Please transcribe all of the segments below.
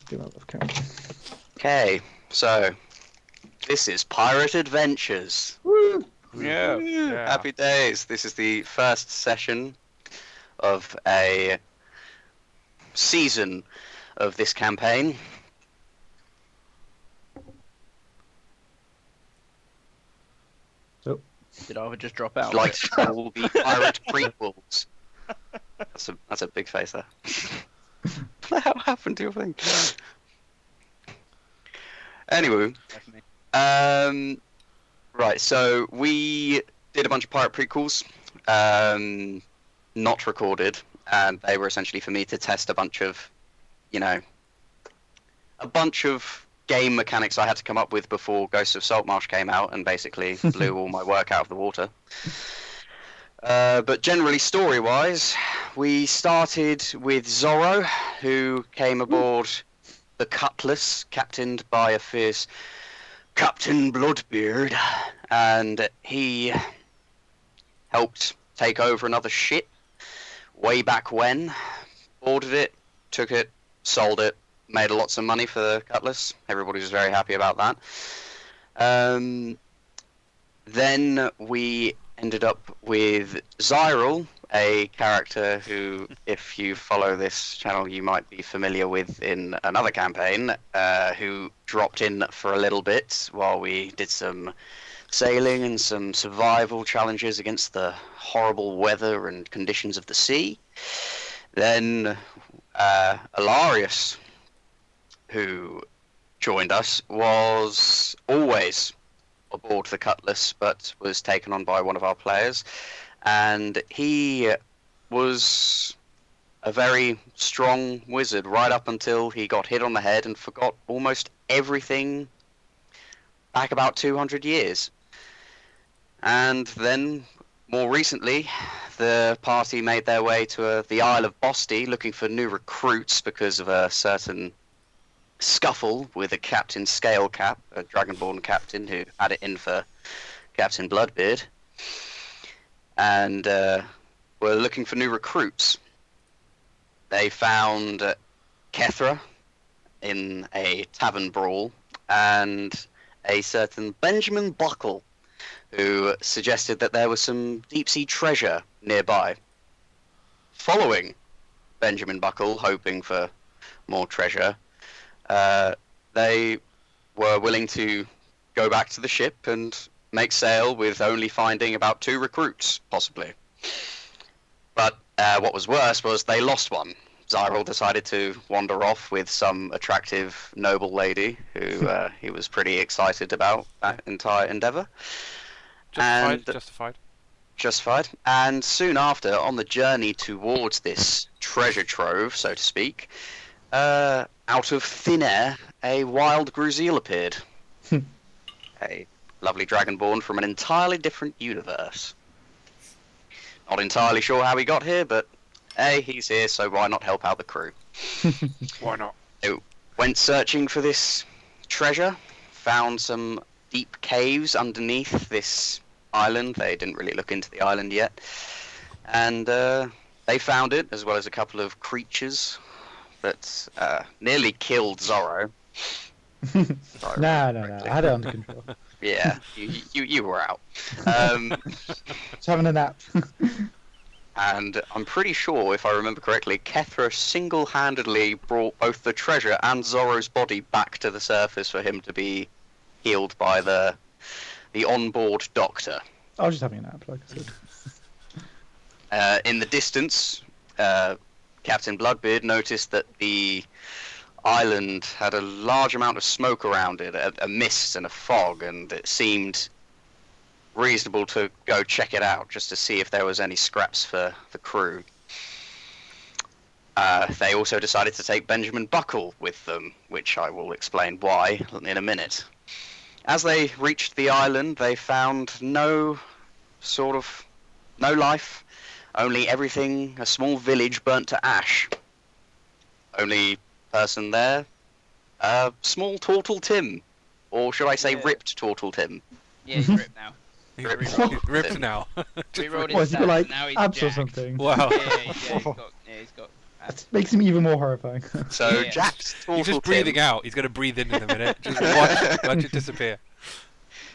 do my love count. Okay, so this is Pirate Adventures. Woo! Yeah. Happy days. This is the first session of a season of this campaign. So, Did I just drop out? Like all the pirate prequels. That's a big face there. What the hell happened to your thing? Anyway, right. So we did a bunch of pirate prequels, not recorded, and they were essentially for me to test a bunch of game mechanics I had to come up with before Ghosts of Saltmarsh came out, and basically blew all my work out of the water. But generally, story-wise, we started with Zoro, who came aboard the Cutlass, captained by a fierce Captain Bloodbeard, and he helped take over another ship way back when, boarded it, took it, sold it, made lots of money for the Cutlass. Everybody was very happy about that. Then we ended up with Zyril, a character who, if you follow this channel, you might be familiar with in another campaign, who dropped in for a little bit while we did some sailing and some survival challenges against the horrible weather and conditions of the sea. Then Alarias, who joined us, was always aboard the Cutlass, but was taken on by one of our players, and he was a very strong wizard right up until he got hit on the head and forgot almost everything back about 200 years. And then, more recently, the party made their way to the Isle of Bosti looking for new recruits because of a certain scuffle with a Captain Scalecap, a Dragonborn captain who had it in for Captain Bloodbeard, and were looking for new recruits. They found Kethra in a tavern brawl, and a certain Benjamin Buckle, who suggested that there was some deep-sea treasure nearby. Following Benjamin Buckle, hoping for more treasure, they were willing to go back to the ship and make sail with only finding about 2 recruits, possibly. But what was worse was they lost one. Zyril decided to wander off with some attractive noble lady who he was pretty excited about that entire endeavour. Justified. And soon after, on the journey towards this treasure trove, so to speak, out of thin air, a wild Gruzeel appeared. A lovely Dragonborn from an entirely different universe. Not entirely sure how he got here, but hey, he's here, so why not help out the crew? Why not? So, went searching for this treasure, found some deep caves underneath this island. They didn't really look into the island yet. And they found it, as well as a couple of creatures that nearly killed Zoro. No, I had it under control. Yeah, you were out. Just having a nap. And I'm pretty sure, if I remember correctly, Kethra single-handedly brought both the treasure and Zoro's body back to the surface for him to be healed by the onboard doctor. I was just having a nap, like I said. In the distance, Captain Bloodbeard noticed that the island had a large amount of smoke around it, a mist and a fog, and it seemed reasonable to go check it out just to see if there was any scraps for the crew. They also decided to take Benjamin Buckle with them, which I will explain why in a minute. As they reached the island, they found no life, only everything, a small village burnt to ash. Only person there, small Tortle Tim, or should I say ripped Tortle Tim? Yeah, he's ripped now. Ripped now. We rolled What, his has he got stats, like now he's abs or jacked. something? Wow. Yeah, he's got That makes him even more horrifying. So Yeah. jacked Tortle He's just Tim. breathing out. He's going to breathe in a minute. Just watch it disappear.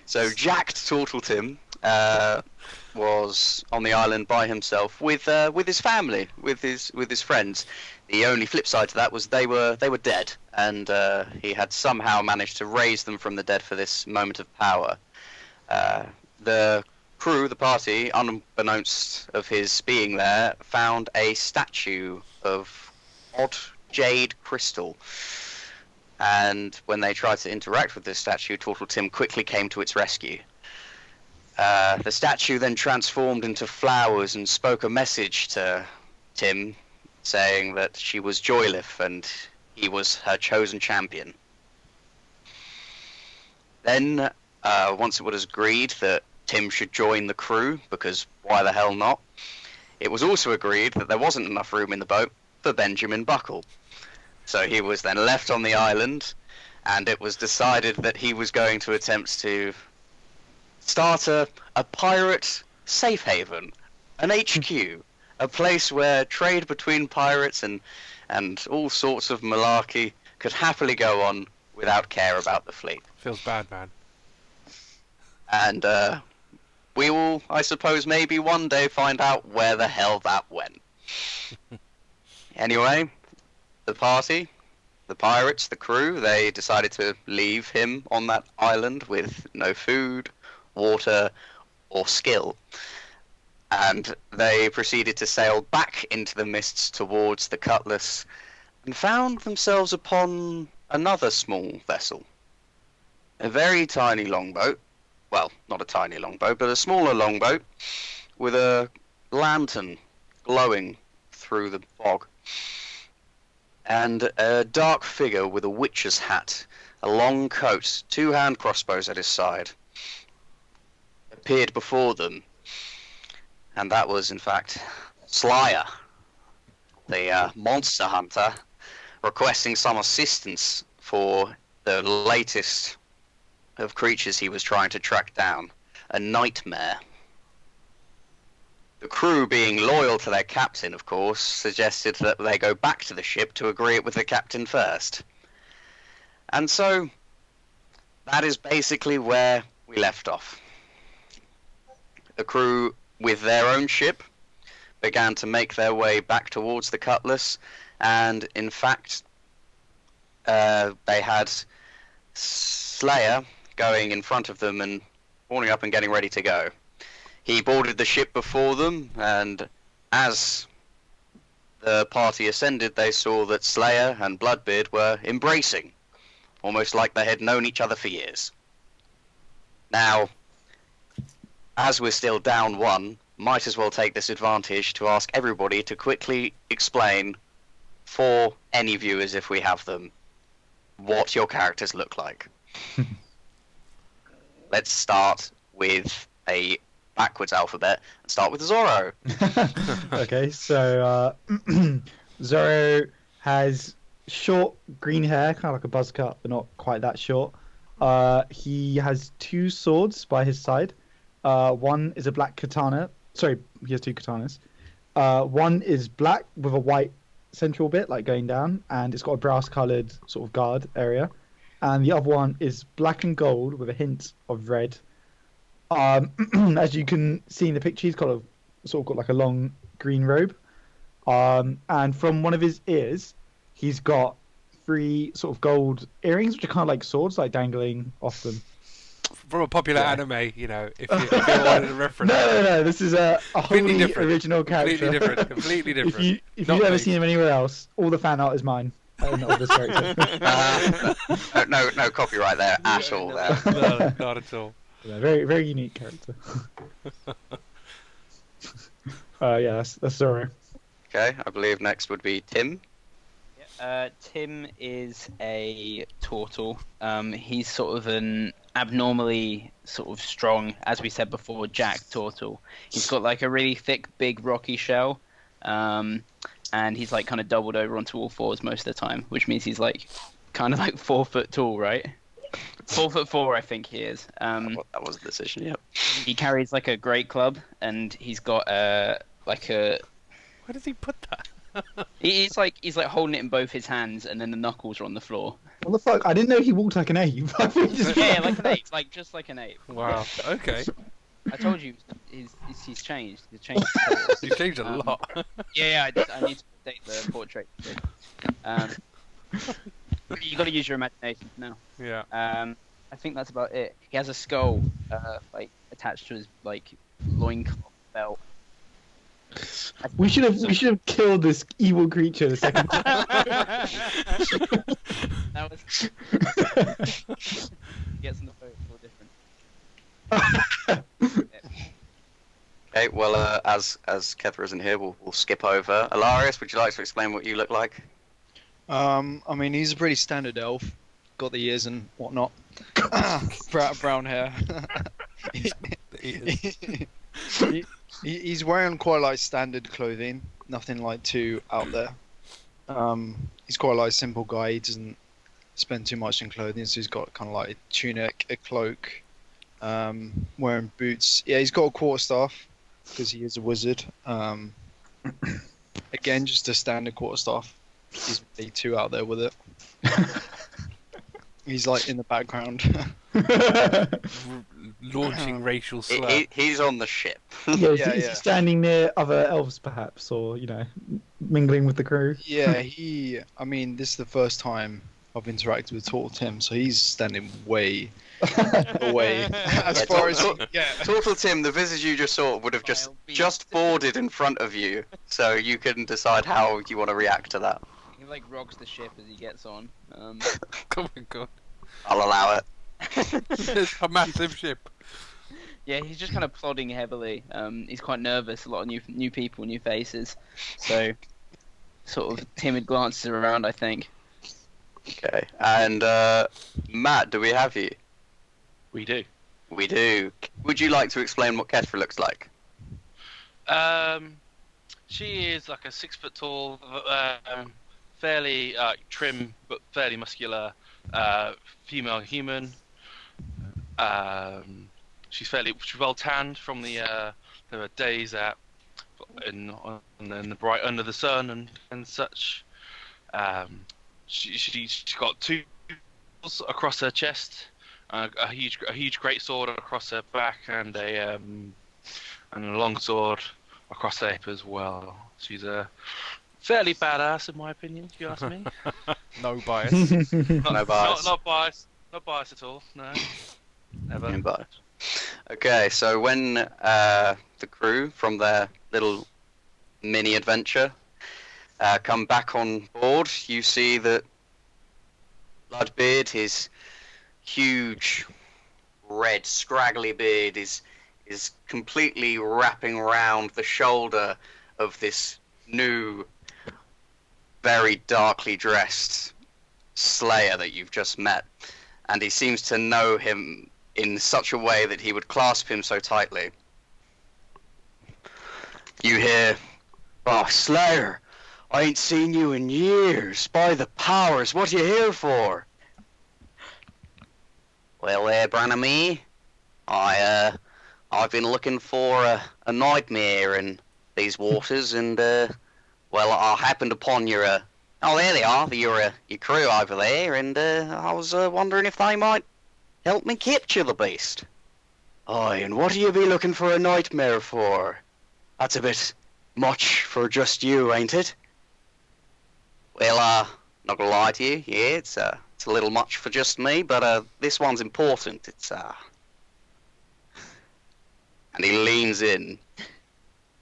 So jacked Tortle Tim was on the island by himself with his family, with his friends. The only flip side to that was they were dead, and he had somehow managed to raise them from the dead for this moment of power. The crew, the party, unbeknownst of his being there, found a statue of odd jade crystal. And when they tried to interact with this statue, Tortle Tim quickly came to its rescue. The statue then transformed into flowers and spoke a message to Tim, saying that she was Joylif and he was her chosen champion. Then, once it was agreed that Tim should join the crew, because why the hell not, it was also agreed that there wasn't enough room in the boat for Benjamin Buckle. So he was then left on the island, and it was decided that he was going to attempt to start a pirate safe haven, an HQ, a place where trade between pirates and all sorts of malarkey could happily go on without care about the fleet. Feels bad, man. And we will, I suppose, maybe one day find out where the hell that went. Anyway, the party, the pirates, the crew, they decided to leave him on that island with no food, water, or skill. And they proceeded to sail back into the mists towards the Cutlass and found themselves upon another small vessel. A very tiny longboat. Well, not a tiny longboat, but a smaller longboat with a lantern glowing through the fog. And a dark figure with a witch's hat, a long coat, 2 hand crossbows at his side, appeared before them. And that was, in fact, Slayer, the monster hunter, requesting some assistance for the latest of creatures he was trying to track down, a nightmare. The crew, being loyal to their captain, of course, suggested that they go back to the ship to agree it with the captain first. And so, that is basically where we left off. The crew, with their own ship, began to make their way back towards the Cutlass, and in fact, they had Slayer going in front of them and warming up and getting ready to go. He boarded the ship before them, and as the party ascended, they saw that Slayer and Bloodbeard were embracing, almost like they had known each other for years. Now, as we're still down 1, might as well take this advantage to ask everybody to quickly explain, for any viewers if we have them, what your characters look like. Let's start with a backwards alphabet and start with Zoro. Okay, so Zoro has short green hair, kind of like a buzz cut, but not quite that short. He has 2 swords by his side. One is a black katana. Sorry, he has 2 katanas. One is black with a white central bit, like going down, and it's got a brass-coloured sort of guard area. And the other one is black and gold with a hint of red. As you can see in the picture, he's got like a long green robe. And from one of his ears, he's got 3 sort of gold earrings, which are kind of like swords, like dangling off them. From a popular anime, you know, if you wanted a reference. No. This is a wholly different. original character. Completely different. If you've ever seen him anywhere else, all the fan art is mine. Of this character. No copyright there at all. There. No, not at all. Yeah, very, very unique character. Yeah, that's Zoro. Okay, I believe next would be Tim. Tim is a Tortle. He's sort of an abnormally sort of strong, as we said before, Jack Tortle. He's got like a really thick, big, rocky shell. And he's like kind of doubled over onto all 4s most of the time, which means he's like kind of like 4 foot tall, right? 4'4", I think he is. That was the decision. Yep. He carries like a great club, and he's got like a. Where does he put that? He's like holding it in both his hands, and then the knuckles are on the floor. What the fuck? I didn't know he walked like an ape. I thought he just Yeah, like an ape, just like an ape. Wow. Okay. I told you he's changed. He's changed. You've changed a lot. Yeah, I need to update the portrait. You got to use your imagination now. Yeah. I think that's about it. He has a skull, like attached to his like loincloth belt. We should have killed this evil creature the second time. That was. Gets in the boat, it's all different. Okay, well, as Kethra isn't here, we'll skip over. Alarias, would you like to explain what you look like? I mean, he's a pretty standard elf. Got the ears and whatnot. Brown hair. He's wearing quite like standard clothing. Nothing like too out there. He's quite like a simple guy. He doesn't spend too much in clothing, so he's got kind of like a tunic, a cloak, wearing boots. Yeah, he's got a quarterstaff because he is a wizard. Again, just a standard quarterstaff. He's really too out there with it. He's like in the background. Launching racial slur. He's on the ship. Is he standing near other elves, perhaps, or mingling with the crew? Yeah, I mean, this is the first time I've interacted with Tortle Tim, so he's standing way away. As far as Tortle Tim, the visage you just saw would have just boarded in front of you, so you can decide how you want to react to that. He like rocks the ship as he gets on. Oh my god. I'll allow it. It's a massive ship. Yeah, he's just kind of plodding heavily. He's quite nervous. A lot of new people, new faces. So, sort of timid glances around, I think. Okay, and Matt, do we have you? We do. We do. Would you like to explain what Kethra looks like? She is like a 6 foot tall, fairly trim but fairly muscular female human. She's well tanned from the days in the bright under the sun and such. She's got 2 across her chest, a huge great sword across her back, and a long sword across her hip as well. She's a fairly badass, in my opinion, if you ask me. No bias. No bias. Not biased. Not biased at all. No. Never. No bias. Okay, so when the crew from their little mini adventure come back on board, you see that Bloodbeard, his huge, red, scraggly beard is completely wrapping around the shoulder of this new, very darkly dressed slayer that you've just met. And he seems to know him in such a way that he would clasp him so tightly. You hear, "Oh, Slayer, I ain't seen you in years. By the powers, what are you here for?" "Well, Branamy, I've been looking for a nightmare in these waters, and well, I happened upon your oh, there they are, your crew over there, and I was wondering if they might help me capture the beast." "Aye, and what do you be looking for a nightmare for? That's a bit much for just you, ain't it?" "Well, not gonna lie to you, yeah, it's a little much for just me, but this one's important. It's and he leans in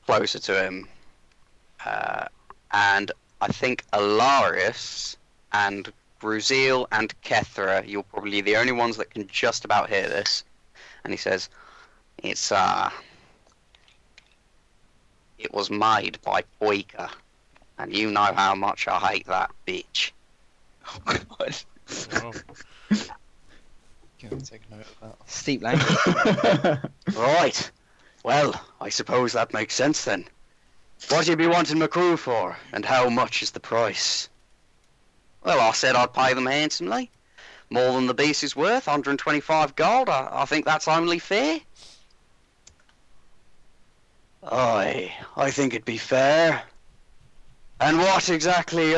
closer to him, and I think Alarias and Gruzeel and Kethra, you're probably the only ones that can just about hear this. And he says, it was made by Poika, and you know how much I hate that bitch." Oh god. Oh. Can I take note of that? Steep language. "Right. Well, I suppose that makes sense then. What do you be wanting my crew for, and how much is the price?" "Well, I said I'd pay them handsomely. More than the beast is worth, 125 gold. I think that's only fair." "Aye, I think it'd be fair. And what exactly...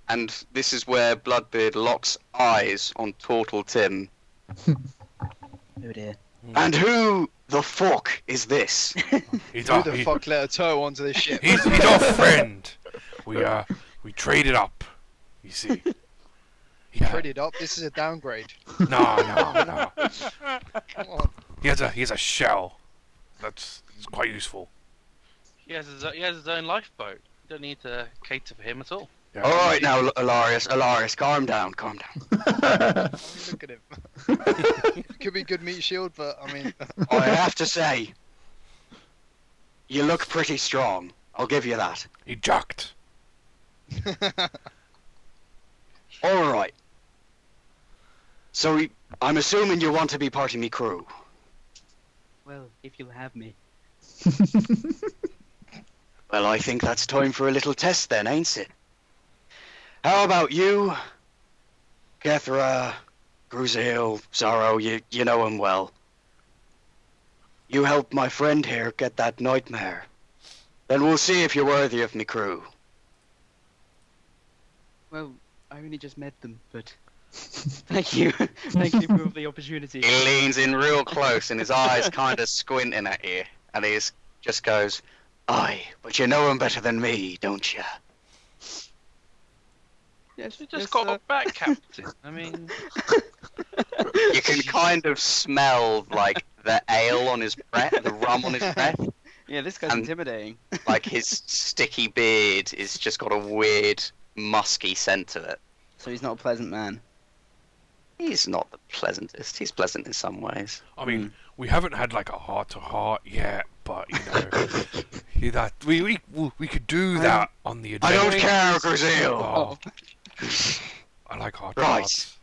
And this is where Bloodbeard locks eyes on Tortle Tim. Oh dear. And who the fuck is this? He's Who our, the fuck let a toe onto this ship? he's our friend. We traded up. You see. Yeah. Traded up. This is a downgrade. No. Come on. He has a shell. It's quite useful. He has his own lifeboat. You don't need to cater for him at all. Yeah. Alright now, Alarias, calm down. I mean, look at him. Could be good meat shield, but I mean. I have to say, you look pretty strong. I'll give you that. He jacked. Alright. So, I'm assuming you want to be part of me crew. Well, if you'll have me. Well, I think that's time for a little test then, ain't it? How about you, Kethra, Gruzeel, Zoro, you know him well. You help my friend here get that nightmare. Then we'll see if you're worthy of me crew. Well, I only just met them, but thank you. Thank you for the opportunity. He leans in real close and his eyes kind of squinting at you. And he just goes, aye, but you know him better than me, don't you? Yes, You just got back, Captain. I mean, You can kind of smell, like, the ale on his breath, the rum on his breath. Yeah, this guy's And- intimidating. Like, his sticky beard is just got a weird, musky scent to it. So he's not a pleasant man. He's not the pleasantest. He's pleasant in some ways. I mean, we haven't had like a heart-to-heart yet, but we could do that on the I adventure. don't care, Gruzeel! Oh, I like heart-to-hearts.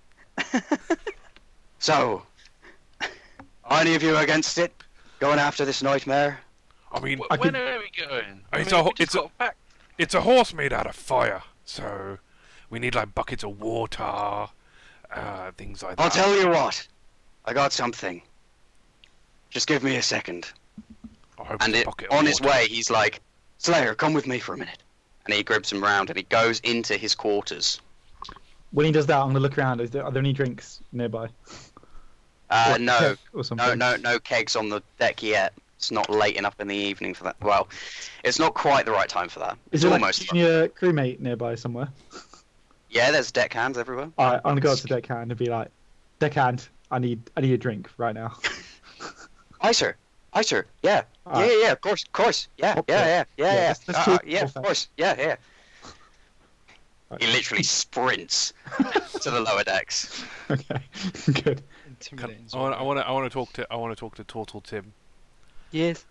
So, are any of you against it? Going after this nightmare? I mean, when are we going? I It's mean, a- we just it's a- got back. it's a horse made out of fire, so we need like buckets of water, things like that. I'll tell you what. I got something. Just give me a second. I hope And it's a bucket of on his water. way, he's like, Slayer, come with me for a minute. And he grabs him round and he goes into his quarters. When he does that, I'm gonna look around. Are there any drinks nearby? Or No, keg or something? no kegs on the deck yet. It's not late enough in the evening for that. Well, it's not quite the right time for that. Is It's there almost. like a junior crewmate nearby somewhere? Yeah, there's deckhands everywhere. Alright, I'm gonna go up to deckhand and be like, deckhand, I need a drink right now. Aye, sir. Yeah. Alright. Yeah, of course. Yeah, Okay. yeah. Let's talk Yeah, of about course. Yeah. Right. He literally sprints to the lower decks. Okay, good. Intimidating. I want to talk to Tortle Tim. Yes.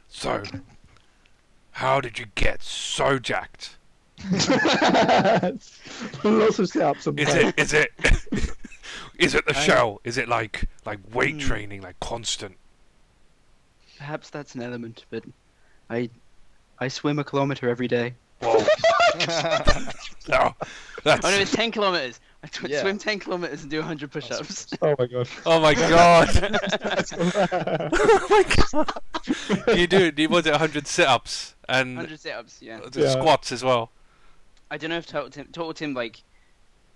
So, how did you get so jacked? Lots of setups on the boat. Is it the shell? Is it like weight training, like constant? Perhaps that's an element, but I swim a kilometer every day. Whoa. No, that's. Oh no, it's 10 kilometers. I Yeah. swim 10 kilometers and do 100 push-ups. Oh my god. Oh my god! Oh my god! Do you was it 100 sit-ups and 100 sit-ups, yeah. the squats as well? I don't know if Total Tim like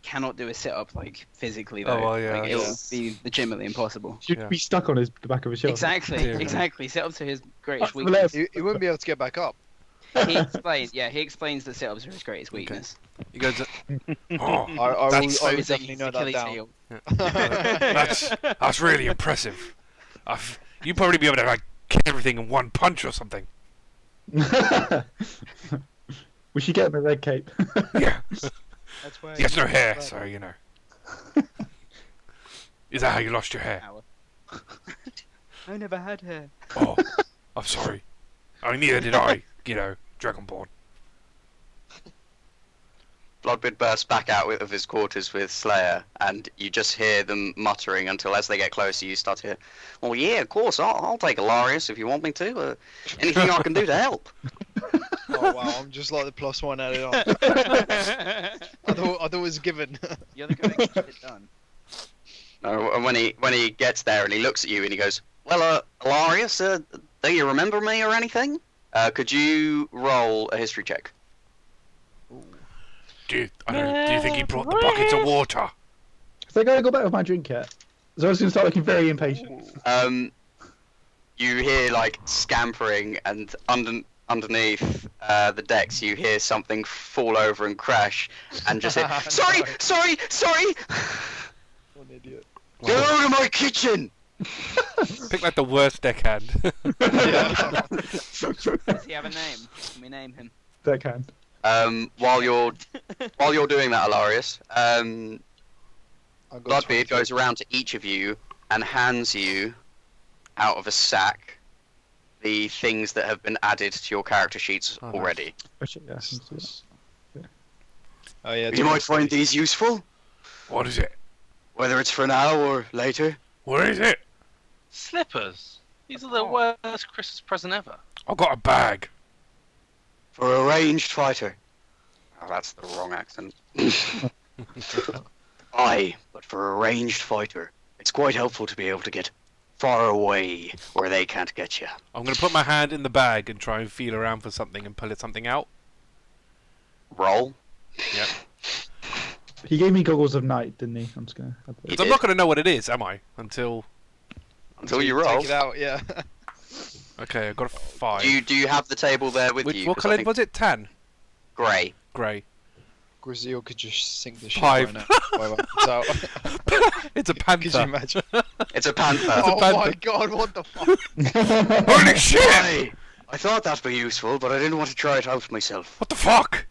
cannot do a sit-up like physically though. Oh, well, yeah, Like, yeah. it'll be legitimately impossible. You'd Yeah. be stuck on the back of a ship. Exactly, Yeah. exactly. Sit-ups are his greatest Well, weakness. He wouldn't be able to get back up. He explains that sit-ups are his greatest weakness. He goes, I That's- would His definitely know that Achilles down. heel. that's really impressive. You'd probably be able to like kick everything in one punch or something. We should get him a red cape. Yeah. That's why He has no hair, so you know. Is that how you lost your hair? I never had hair. Oh, I'm sorry. I mean, neither did I. You know, Dragonborn. Bloodbeard bursts back out of his quarters with Slayer, and you just hear them muttering until, as they get closer, you start to hear, "Oh yeah, of course, I'll take Alarias if you want me to. Anything I can do to help." Oh wow, I'm just like the +1 added on. I thought it was given. You're the guy that gets it done. No, and when he gets there and he looks at you and he goes, "Well, Alarias, do you remember me or anything? Could you roll a history check?" Do you think he brought the buckets of water? So I gotta go back with my drink yet. So I was gonna start looking very impatient. You hear like scampering, and underneath the decks, you hear something fall over and crash, and just hear, sorry. What an idiot. Get out of my kitchen! Pick like the worst deckhand. Does he have a name? Can we name him? That can. While you're doing that, Alarias, I've got Bloodbeard 23. goes around to each of you and hands you, out of a sack, the things that have been added to your character sheets Oh, nice. already. Oh shit, yeah. Oh yeah. You might find these useful, What is it? whether it's for now or later. Where is it? Slippers. These are the worst Christmas present ever. I've got a bag. For a ranged fighter. Oh, that's the wrong accent. Aye, but for a ranged fighter, it's quite helpful to be able to get far away where they can't get you. I'm going to put my hand in the bag and try and feel around for something and pull something out. Roll. Yep. He gave me goggles of night, didn't he? I'm just gonna. Because I'm not going to know what it is, am I? Until you roll. Take it out, yeah. okay, I've got a 5. Do you have the table there with you? What 'Cause I colour think was it? Tan, grey. grey. Gruzeel could just sink the ship 5. right now. It's out. It's a Could you panther. imagine? It's a panther. Oh panther. my god, what the fuck? Holy shit! Aye, I thought that'd be useful, but I didn't want to try it out myself. What the fuck?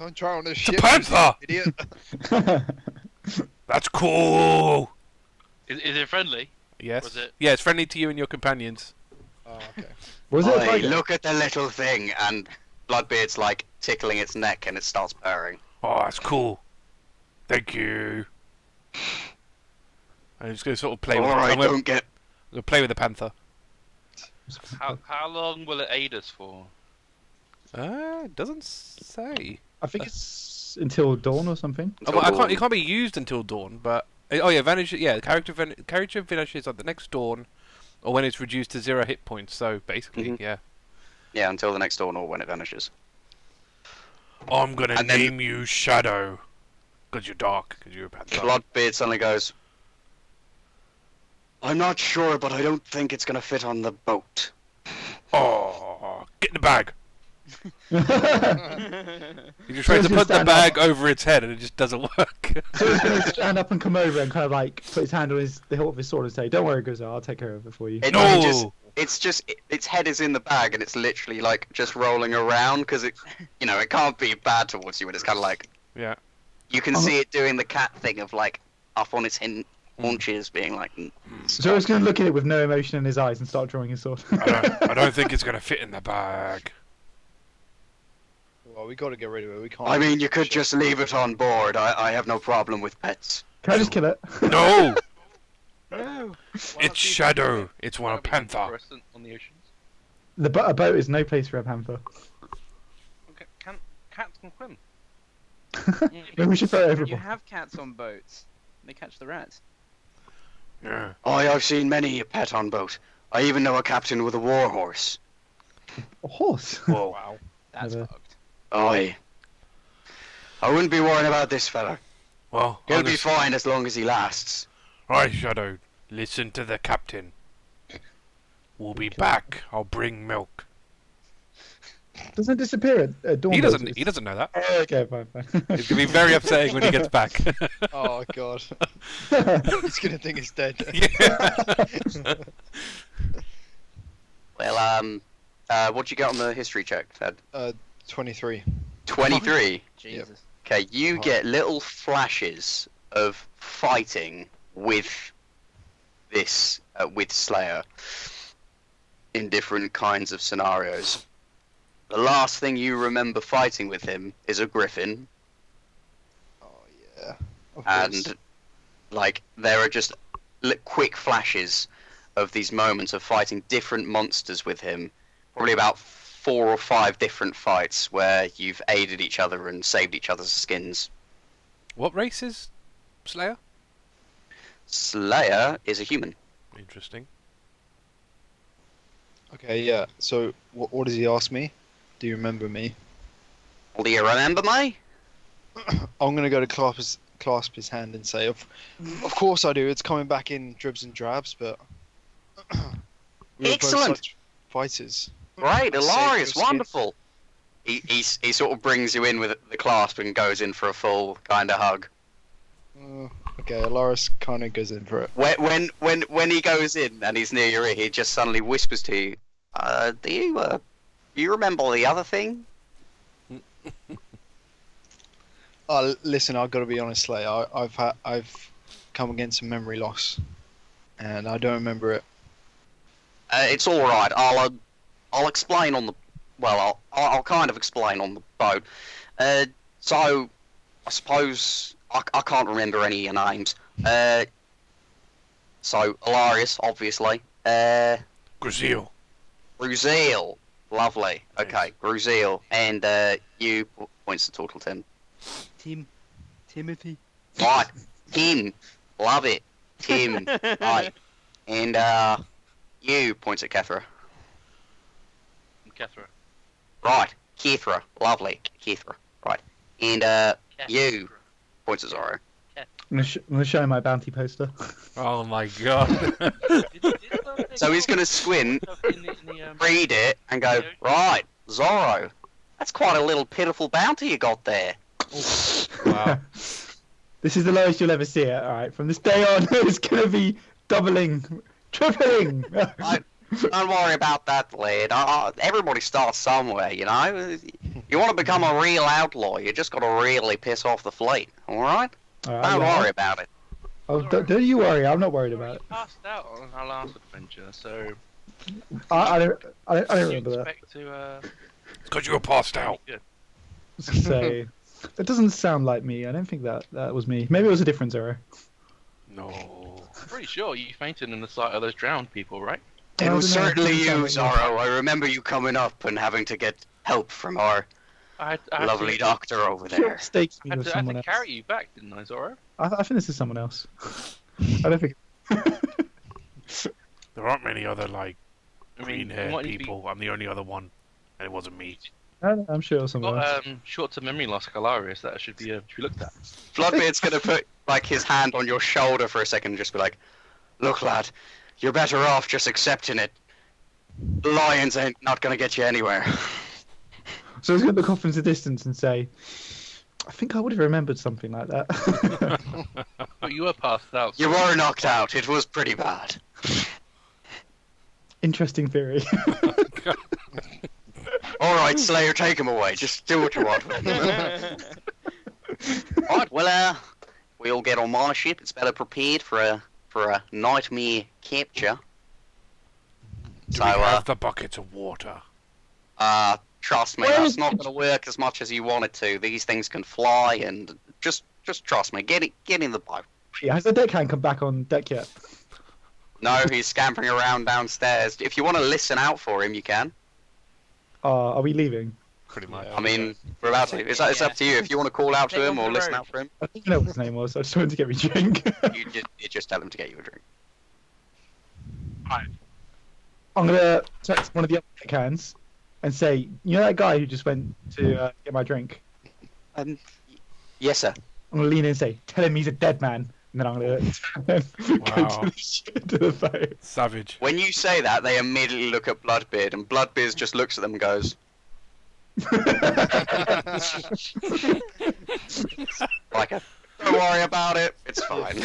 Don't try on this a ship. panther! you Idiot. That's cool. Is it friendly? Yes. Was it- Yeah, it's friendly to you and your companions. Oh, okay. Was it? Aye, Like, look at the little thing, and Bloodbeard's like tickling its neck, and it starts purring. Oh, that's cool. Thank you. I'm just going to sort of play with All right, I'm gonna don't get. play with the panther. How long will it aid us for? It doesn't say. I think it's until dawn or something. Oh, well, it can't be used until dawn, but oh yeah, vanish. Yeah, character vanishes at the next dawn, or when it's reduced to 0 hit points. So basically, Mhm. yeah. Yeah, until the next dawn or when it vanishes. I'm gonna And then- name you Shadow, because you're dark, because you're a panther. Bloodbeard suddenly goes, I'm not sure, but I don't think it's gonna fit on the boat. Oh, get in the bag. So You just try he's to gonna put the stand bag over its head, and it just doesn't work. he's gonna stand up and come over and kind of like put his hand on the hilt of his sword and say, "Don't worry, Gruzeel, I'll take care of it for you." It No! doesn't just. It's just its head is in the bag, and it's literally like just rolling around because it can't be bad towards you, and it's kind of like Yeah. you can see it doing the cat thing of like up on its haunches, being like. So he's gonna look at it with no emotion in his eyes and start drawing his sword. I don't think it's gonna fit in the bag. Well, we gotta get rid of it. We can't. I mean, you could just leave it on board. I have no problem with pets. Can I just kill it? No, No. it's Shadow. It's one of panther. On the oceans. A boat is no place for a panther. Okay, cats can swim. Maybe we should throw it You overboard. have cats on boats. They catch the rats. Yeah. I've seen many a pet on boat. I even know a captain with a war horse. A horse. Whoa. Wow. That's Never. fucked. Aye. I wouldn't be worrying about this fella. Well, He'll I'm be just- fine as long as he lasts. Right, Shadow. Listen to the captain. We'll be back. I'll bring milk. Doesn't it disappear at dawn? He though? doesn't. He doesn't know that. Oh, okay, fine. It's gonna be very upsetting when he gets back. Oh god. He's gonna think it's dead. Yeah. Well, what'd you get on the history check, Ted? 23. 23. Jesus. Okay, you get little flashes of fighting with this, with Slayer in different kinds of scenarios. The last thing you remember fighting with him is a griffin, Oh yeah. Of course. and like there are just quick flashes of these moments of fighting different monsters with him. Probably about 4 or 5 different fights where you've aided each other and saved each other's skins. What race is Slayer? Slayer is a human. Interesting. Okay, yeah. So what does he ask me? Do you remember me? Well, do you remember me? I'm gonna go to clasp his hand and say, of course I do. It's coming back in dribs and drabs, but we were both Excellent. such fighters. Great, I saved Alarias, your skin. wonderful. He sort of brings you in with the clasp and goes in for a full kind of hug. Okay, Alarias kind of goes in for it. When he goes in and he's near your ear, he just suddenly whispers to you, do you remember the other thing? Listen, I've got to be honest, Slay. I've come against some memory loss, and I don't remember it. It's all right. I'll explain on the. Well, I'll kind of explain on the boat. So, I suppose I can't remember any of your names. So Alarias, obviously. Gruzeel. Gruzeel, lovely. Okay, Gruzeel, and you points to Tortle Tim. Timothy. Right, Tim, love it. Tim, right, and you points at Kethra. Kethra. Right, Kethra, lovely, Kethra. Right, and you points at Zoro. I'm gonna show him my bounty poster. Oh my god. So he's gonna squint, read it, and go, right, Zoro. That's quite a little pitiful bounty you got there. Wow. This is the lowest you'll ever see it. All right, from this day on, it's gonna be doubling, tripling. Don't worry about that, lad. Everybody starts somewhere, you know. You want to become a real outlaw, you just got to really piss off the fleet. All right? All right, Don't yeah. worry about it. Oh, don't you worry. I'm not worried about it. Passed out on our last adventure, so I don't you remember that. expect to It's because you were passed out. good. So that doesn't sound like me. I don't think that was me. Maybe it was a different Zoro. No. I'm pretty sure you fainted in the sight of those drowned people, right? It I was don't know, certainly it doesn't you, sound like Zoro. I remember you coming up and having to get help from our I had lovely to, doctor over me. there. Stakes me I had with to, I had someone to else. carry you back, didn't I, Zoro? I think this is someone else. I don't think. There aren't many other, like, I mean, green you haired might need to be- people. I'm the only other one. And it wasn't me. No, I'm sure it was someone else. got short-term memory loss, like Alarias. That should be looked at. Bloodbeard's gonna put like his hand on your shoulder for a second and just be like, "Look, lad, you're better off just accepting it. Lions ain't not gonna get you anywhere." So he's going to look off into the distance and say, I think I would have remembered something like that. But you were passed out. You were knocked out. It was pretty bad. Interesting theory. All right, Slayer, take him away. Just do what you want. Right, well, we all get on my ship. It's better prepared for a nightmare capture. Do So, we have the buckets of water? trust me, Where that's is not it? going to work as much as you want it to. These things can fly, and just trust me. Get in the boat. Has the deckhand come back on deck yet? No, he's scampering around downstairs. If you want to listen out for him, you can. Are we leaving? Pretty much. I mean, we're about to. It's up to you. If you want to call out to Take him on or the listen road. out for him, I don't know what his name was. I just wanted to get me a drink. you just tell him to get you a drink. I'm gonna text one of the other deckhands and say, you know that guy who just went to get my drink? Yes, sir. I'm gonna lean in and say, tell him he's a dead man. And then I'm gonna go Wow. to the boat. Savage. When you say that, they immediately look at Bloodbeard, and Bloodbeard just looks at them and goes, like, "Don't worry about it. It's fine."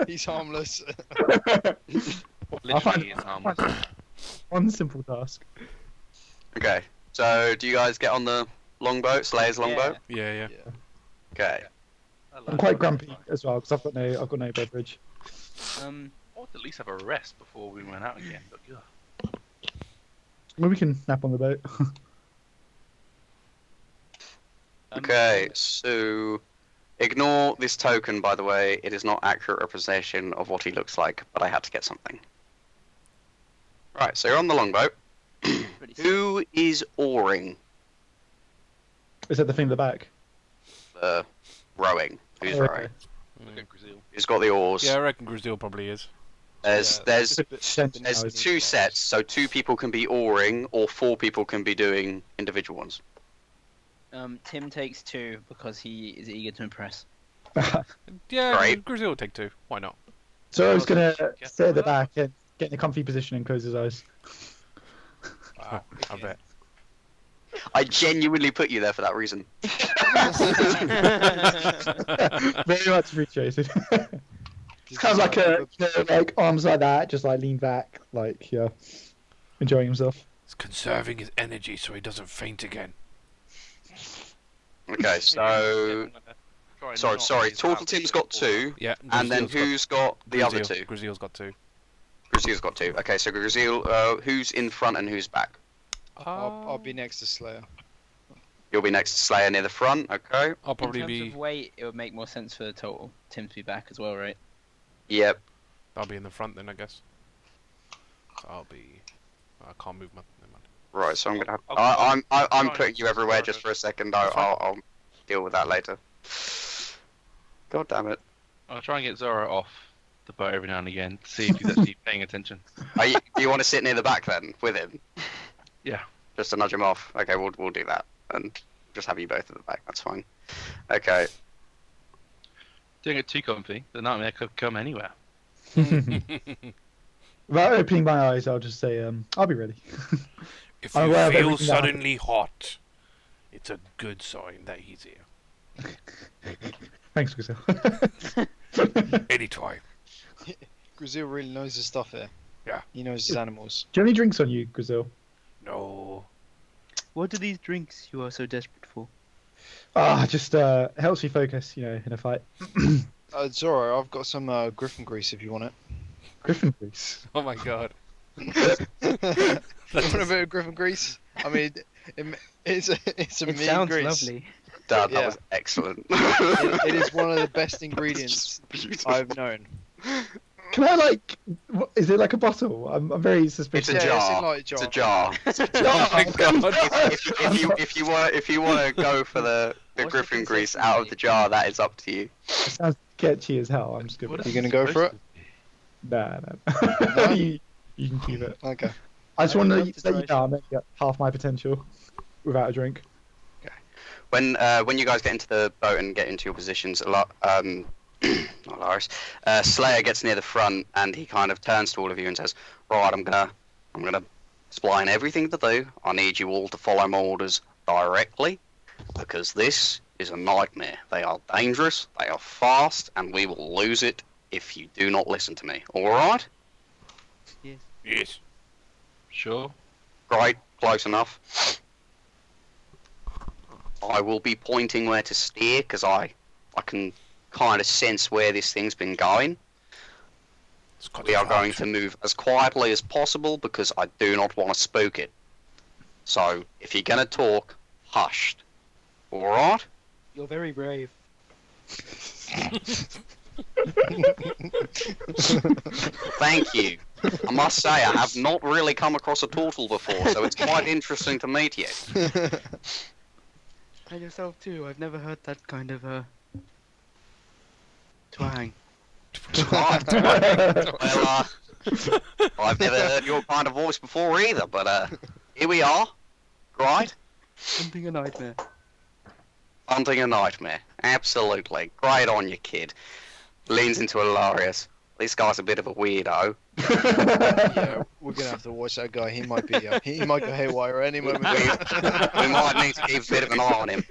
He's harmless. I'll find- Literally, harmless. One simple task. Okay. So, do you guys get on the longboat, Slayer's longboat? Yeah. Okay. I'm quite grumpy as well because I've got no beverage. I want to at least have a rest before we went out again. But yeah. Maybe we can nap on the boat. Okay. So, ignore this token. By the way, it is not accurate representation of what he looks like, but I had to get something. Right. So you're on the longboat. Who is oaring? Is that the thing at the back? Rowing. Who's Oh, okay. rowing? Look at Gruzeel. Who's got the oars? Yeah, I reckon Gruzeel probably is. There's There's two sets, so 2 people can be oaring, or 4 people can be doing individual ones. Tim takes 2 because he is eager to impress. Yeah, Great. Gruzeel will take 2. Why not? Zoro's gonna Get sit at the that. back and get in a comfy position and close his eyes. Wow, I bet. I genuinely put you there for that reason. Very much appreciated. It's kind of like like arms like that, just like lean back, like enjoying himself. He's conserving his energy so he doesn't faint again. Okay, so sorry. Tortle Tim's got 2, Yeah. and then Gruzeel's got- who's got the other Gruzeel. 2? Gruzeel's got 2. Gruzeel's got 2. Okay, so Gruzeel, who's in front and who's back? I'll be next to Slayer. You'll be next to Slayer near the front. Okay. I'll probably In terms be. of weight, it would make more sense for the total Tim to be back as well, right? Yep. I'll be in the front then, I guess. So I'll be. I can't move my. Never mind. Right. So I'm gonna. I'll- I'm try putting and you everywhere start just it. for a second. That's fine. I'll deal with that later. God damn it. I'll try and get Zoro off the boat every now and again to see if he's actually paying attention. Do you want to sit near the back then with him? Yeah. Just to nudge him off. Okay, we'll do that and just have you both at the back. That's fine. Okay. Doing it too comfy, the nightmare could come anywhere. Without opening my eyes, I'll just say, I'll be ready. If I'm you aware of feel everything that suddenly hot, it's a good sign that he's here. Thanks, Gruzeel. Anytime. Gruzeel really knows his stuff here. Yeah. He knows his animals. Do you have any drinks on you, Gruzeel? No. What are these drinks you are so desperate for? Just helps me focus, in a fight. Zoro, I've got some griffin grease if you want it. Griffin grease. Oh my god. Want a bit of griffin grease? I mean, it's a It mean sounds grease. lovely. Dad, that Yeah. was excellent. It is one of the best ingredients I've known. Can I is it like a bottle? I'm very suspicious. It's a Yeah, it's jar. in like a It's a jar. jar. Oh my god. If you want to go for the What's the griffin grease out of the consistency? jar, that is up to you. It sounds sketchy as hell. I'm just gonna. What You is gonna go for it? Nah. No? you can keep it. Okay. I just I want to love to let you try know I'm only at half my potential without a drink. When you guys get into the boat and get into your positions, Alarias, Slayer gets near the front and he kind of turns to all of you and says, "Right, I'm gonna explain everything to do. I need you all to follow my orders directly, because this is a nightmare. They are dangerous, they are fast, and we will lose it if you do not listen to me. All right? Yes. Sure. Great, close enough. I will be pointing where to steer because I can kind of sense where this thing's been going. It's got We to are going hurt. to move as quietly as possible because I do not want to spook it. So, if you're going to talk, hushed. Alright? You're very brave. Thank you. I must say, I have not really come across a Tortle before, so it's quite interesting to meet you. And yourself too. I've never heard that kind of twang. Well, I've never heard your kind of voice before either, but here we are. Right? Something a nightmare. Hunting a nightmare. Absolutely. Great on you, kid. Leans into Alarias. This guy's a bit of a weirdo. Yeah, we're gonna have to watch that guy. He might go haywire any moment. We might need to keep a bit of an eye on him.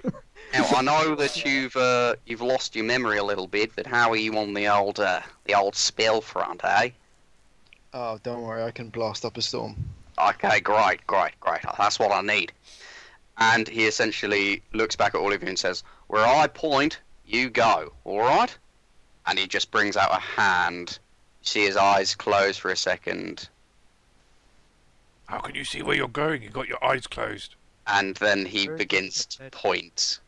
Now, I know that you've lost your memory a little bit, but how are you on the old spell front, eh? Oh, don't worry, I can blast up a storm. Okay, great. That's what I need. And he essentially looks back at all of you and says, "Where I point, you go, alright?" And he just brings out a hand. You see his eyes close for a second, How can you see where you're going? You've got your eyes closed. and then he Very begins to good. point.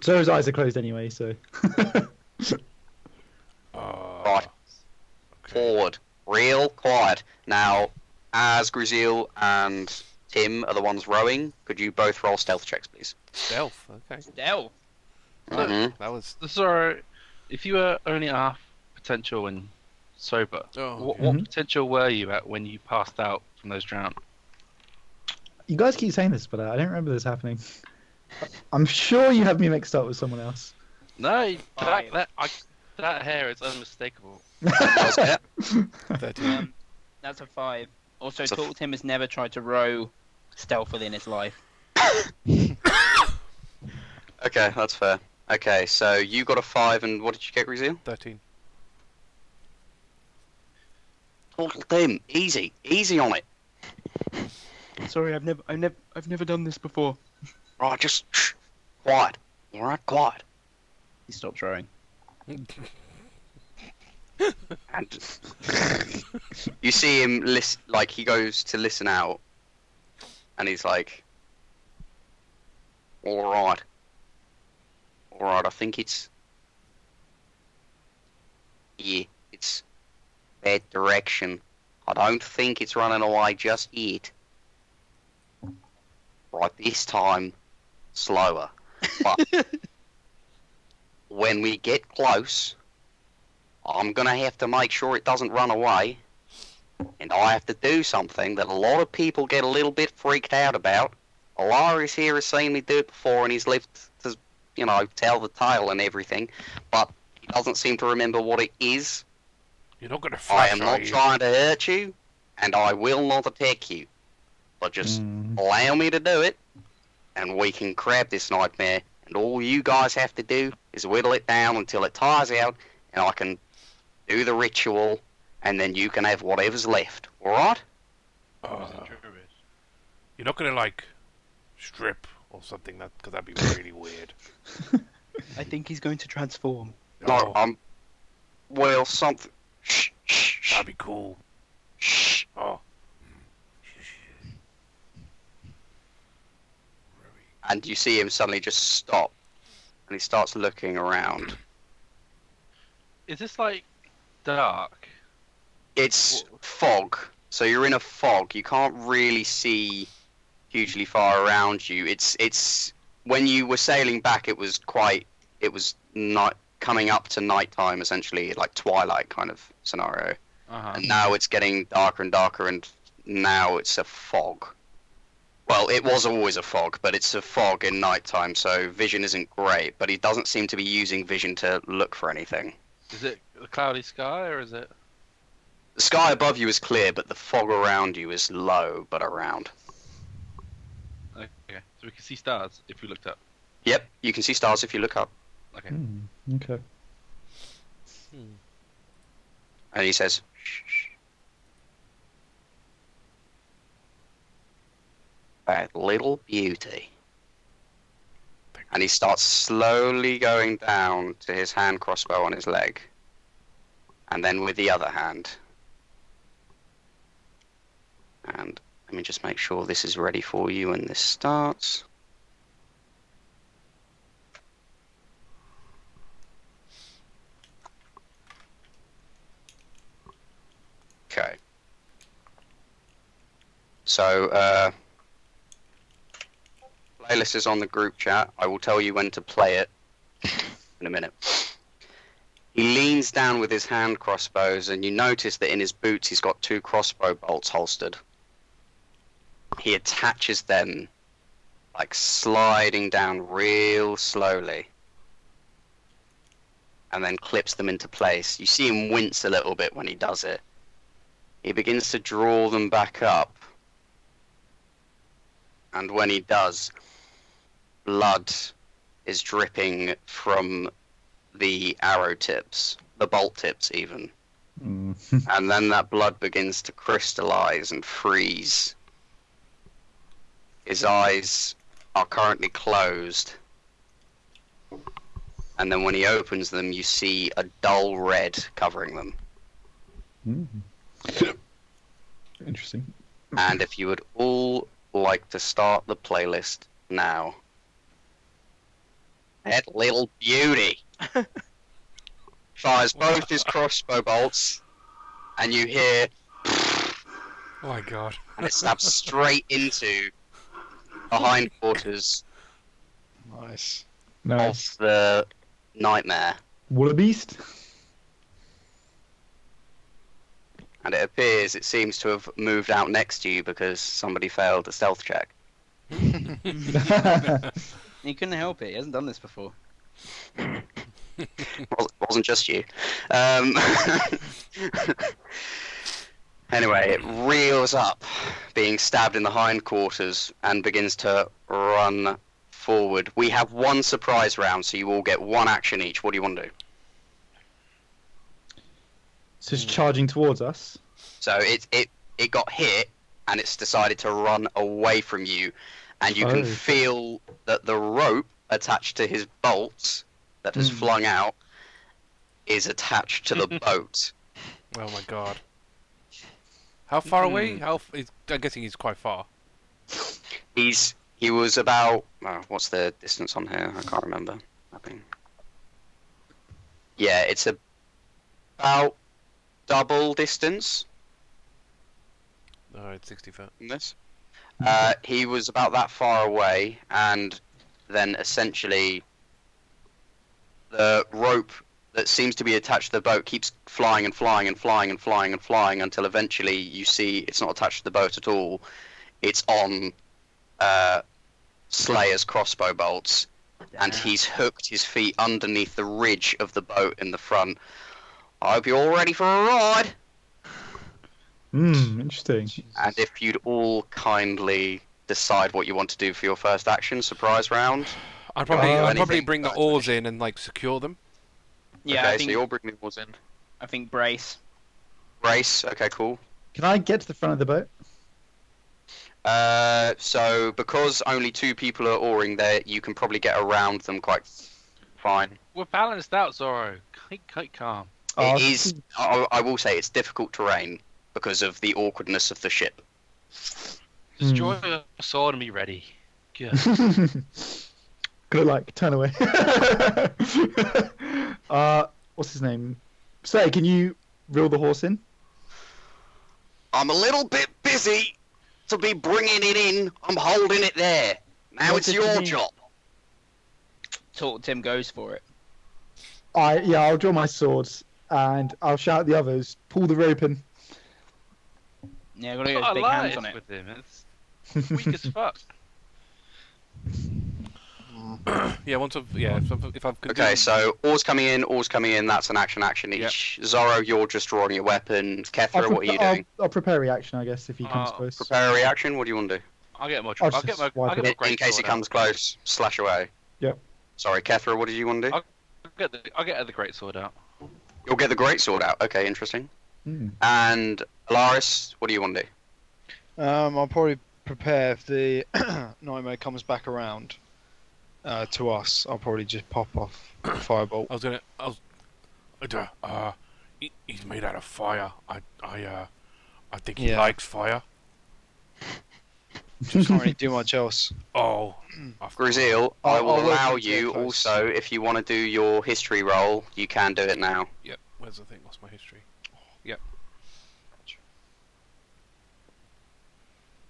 So his eyes are closed anyway, so. Right. Okay. Forward. Real quiet. Now, as Gruzeel and Tim are the ones rowing, could you both roll stealth checks, please? Stealth. Okay. Stealth. Mhm. That was. Zoro, if you were only half potential and sober, Oh. what Mhm. potential were you at when you passed out from those drowned? You guys keep saying this, but I don't remember this happening. I'm sure you have me mixed up with someone else. No, Five. that hair is unmistakable. What's that? 13. That's a 5. Also, It's a Tortle Tim has never tried to row stealthily in his life. Okay, that's fair. Okay, so you got a 5, and what did you get, Gruzeel? 13. Tortle Tim, easy on it. Sorry, I've never done this before. Right, just shh, quiet. All right, quiet. He stops rowing. And you see him like he goes to listen out, and he's like, "All right, I think it's that direction. I don't think it's running away just yet. Right, this time, slower. But when we get close, I'm gonna have to make sure it doesn't run away, and I have to do something that a lot of people get a little bit freaked out about. Alarias here has seen me do it before, and he's lived to, tell the tale and everything, but he doesn't seem to remember what it is. You're not gonna I flash, am not trying to hurt you, and I will not attack you. But just allow me to do it, and we can grab this nightmare, and all you guys have to do is whittle it down until it tires out, and I can do the ritual, and then you can have whatever's left, alright? You're not gonna, like, strip or something, because that'd be really weird. I think he's going to transform. No, Oh, well, something... Shh, shh, shh, that'd be cool. shh. Oh. And you see him suddenly just stop, and he starts looking around. Is this like dark? It's fog, so you're in a fog. You can't really see hugely far around you. It's when you were sailing back, it was not coming up to nighttime, essentially, like twilight kind of scenario. And now it's getting darker and darker, and now it's a fog. Well, it was always a fog, but it's a fog in nighttime, so vision isn't great. But he doesn't seem to be using vision to look for anything. Is it a cloudy sky or is it? The sky above you is clear, but the fog around you is low, but around. Okay, so we can see stars if we looked up. Yep, you can see stars if you look up. Okay. Okay. And he says, shh, shh. That little beauty. And he starts slowly going down to his hand crossbow on his leg. And then with the other hand. And let me just make sure this is ready for you when this starts. Okay. So, playlist is on the group chat. I will tell you when to play it in a minute. He leans down with his hand crossbows, and you notice that in his boots he's got 2 crossbow bolts holstered. He attaches them, like sliding down real slowly, and then clips them into place. You see him wince a little bit when he does it. He begins to draw them back up, and when he does, blood is dripping from the arrow tips, the bolt tips even. And then that blood begins to crystallize and freeze. His eyes are currently closed. And then when he opens them, you see a dull red covering them. Interesting. And if you would all like to start the playlist now. That little beauty fires both his crossbow bolts, and you hear, Oh my god. and it snaps straight into the hindquarters Nice. Nice. of the nightmare. Wildebeest? And it seems to have moved out next to you because somebody failed a stealth check. He couldn't help it. He hasn't done this before. Wasn't just you. Um, anyway, it reels up, being stabbed in the hindquarters, and begins to run forward. We have one surprise round, so you all get one action each. What do you want to do? So it's charging towards us. So it got hit, and it's decided to run away from you, and you can feel that the rope attached to his bolts that has flung out is attached to the boat. Oh my god. How far away? I'm guessing he's quite far. He was about what's the distance on here? I can't remember. Yeah, it's about double distance. No, it's 60 foot. From this. He was about that far away, and then essentially the rope that seems to be attached to the boat keeps flying and flying and flying and flying and flying until eventually you see it's not attached to the boat at all. It's on Slayer's crossbow bolts, and he's hooked his feet underneath the ridge of the boat in the front. I hope you're all ready for a ride. Interesting. And if you'd all kindly decide what you want to do for your first action, surprise round. I'd probably bring the oars in and like secure them. Yeah, okay, I think, so you'll bring the oars in. I think brace. Brace, okay, cool. Can I get to the front of the boat? So because only 2 people are oaring there, you can probably get around them quite fine. We're balanced out, Zoro. Quite calm. It is. I will say it's difficult terrain because of the awkwardness of the ship. Just draw your sword and be ready. Good. Could like turn away. What's his name? Say, can you reel the horse in? I'm a little bit busy to be bringing it in. I'm holding it there. Now it's your job. Tim goes for it. I'll draw my swords and I'll shout at the others, pull the rope in. Yeah, gotta get his big hands on it. With him. It's weak as fuck. Yeah, if I've Okay, so oars coming in. That's an action each. Yep. Zoro, you're just drawing your weapon. Kethra, what are you doing? I'll prepare a reaction, I guess, if he comes close. Prepare a reaction. What do you want to do? I'll get my. In case he comes close, slash away. Yep. Sorry, Kethra, what did you want to do? I'll get the great sword out. You'll get the great sword out. Okay, interesting. And Alarias, what do you want to do? I'll probably prepare if the nightmare comes back around to us. I'll probably just pop off a firebolt. He's made out of fire. I think he likes fire. Just can't really do much else. Oh, Gruzeel, I will allow you also, if you want to do your history roll, you can do it now. Yep. Where's the thing? What's my history? Yep.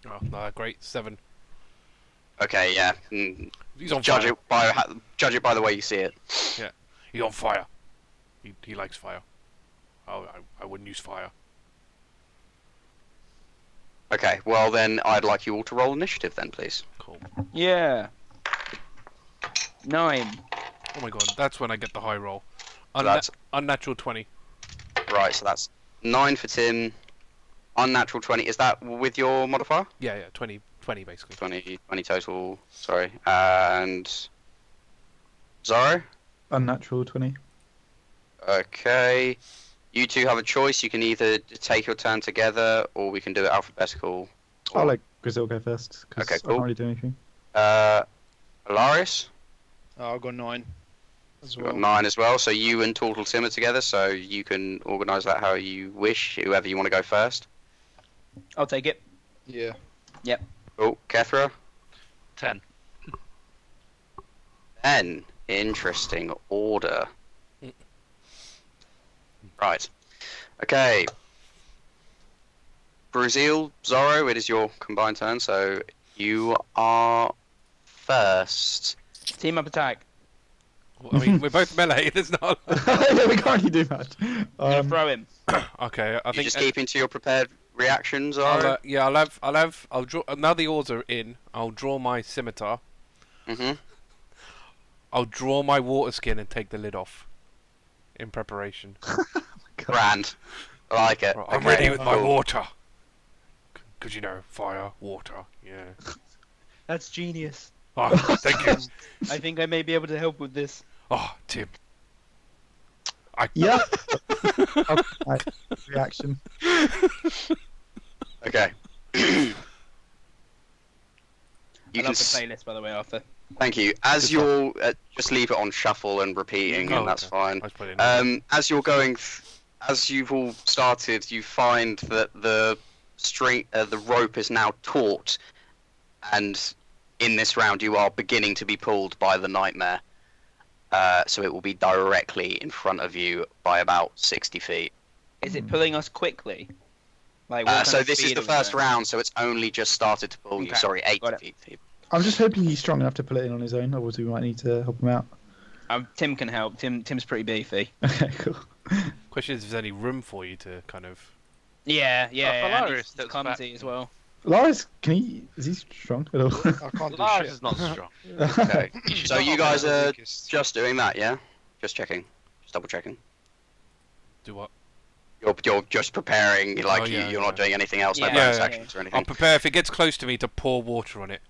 Oh, no, great. 7. Okay, yeah. He's on judge fire. Judge it by the way you see it. Yeah, he's on fire. He likes fire. I wouldn't use fire. Okay, well then I'd like you all to roll initiative then, please. Cool. Yeah. 9. Oh my god, that's when I get the high roll. That's Unnatural 20. Right, so that's 9 for Tim. Unnatural 20. Is that with your modifier? Yeah, 20 basically. 20 total. Sorry. And Zoro? Unnatural 20. Okay. You two have a choice. You can either take your turn together, or we can do it alphabetical. I'll let Gruzeel go first, because Okay, I cool. can't really do anything. Alarias? I've got 9 as You've well. got 9 as well. So you and Tortle Tim are together, so you can organise that how you wish, whoever you want to go first. I'll take it. Yeah. Cool. Kethra? 10. 10. Interesting order. Right. Okay. Gruzeel, Zoro, it is your combined turn, so you are first. Team up attack. Well, I mean, we're both melee. There's not. Yeah, we can't really do that. Throw him. Okay, I You think. just keep into your prepared reactions, Zoro. I'll draw. Now the oars are in. I'll draw my scimitar. Mm-hmm. I'll draw my water skin and take the lid off. In preparation. Grand. I like it. I'm Okay, ready with my cool. water. Because, you know, fire, water, yeah. That's genius. Oh, thank you. I think I may be able to help with this. Oh, Tim. Yeah. Okay. Reaction. Okay. You I can love the s- playlist, by the way, Arthur. Thank you. As Good you're just leave it on shuffle and repeating, Oh, and that's okay. fine. I was putting it As you're going, as you've all started, you find that the string, the rope is now taut, and in this round you are beginning to be pulled by the nightmare. So it will be directly in front of you by about 60 feet. Is it pulling us quickly? Like, what kind So of this is speed the we first going? round, so it's only just started to pull you. Okay, Sorry, 80 got it. feet. I'm just hoping he's strong enough to pull it in on his own. Otherwise, we might need to help him out. Tim can help. Tim's pretty beefy. Okay, cool. Question is if there's any room for you to kind of... Yeah, and Alarias he's steps clumsy back. as well. Lars, is he strong at all? I can't do Lars shit. is not strong. Okay. He's So not you the guys are weakest. just doing that, yeah? Just checking. Just double checking. Do what? You're just preparing, like Oh, yeah, you're not yeah. doing anything else, no Yeah, bonus yeah. actions or I'll anything. prepare if it gets close to me to pour water on it.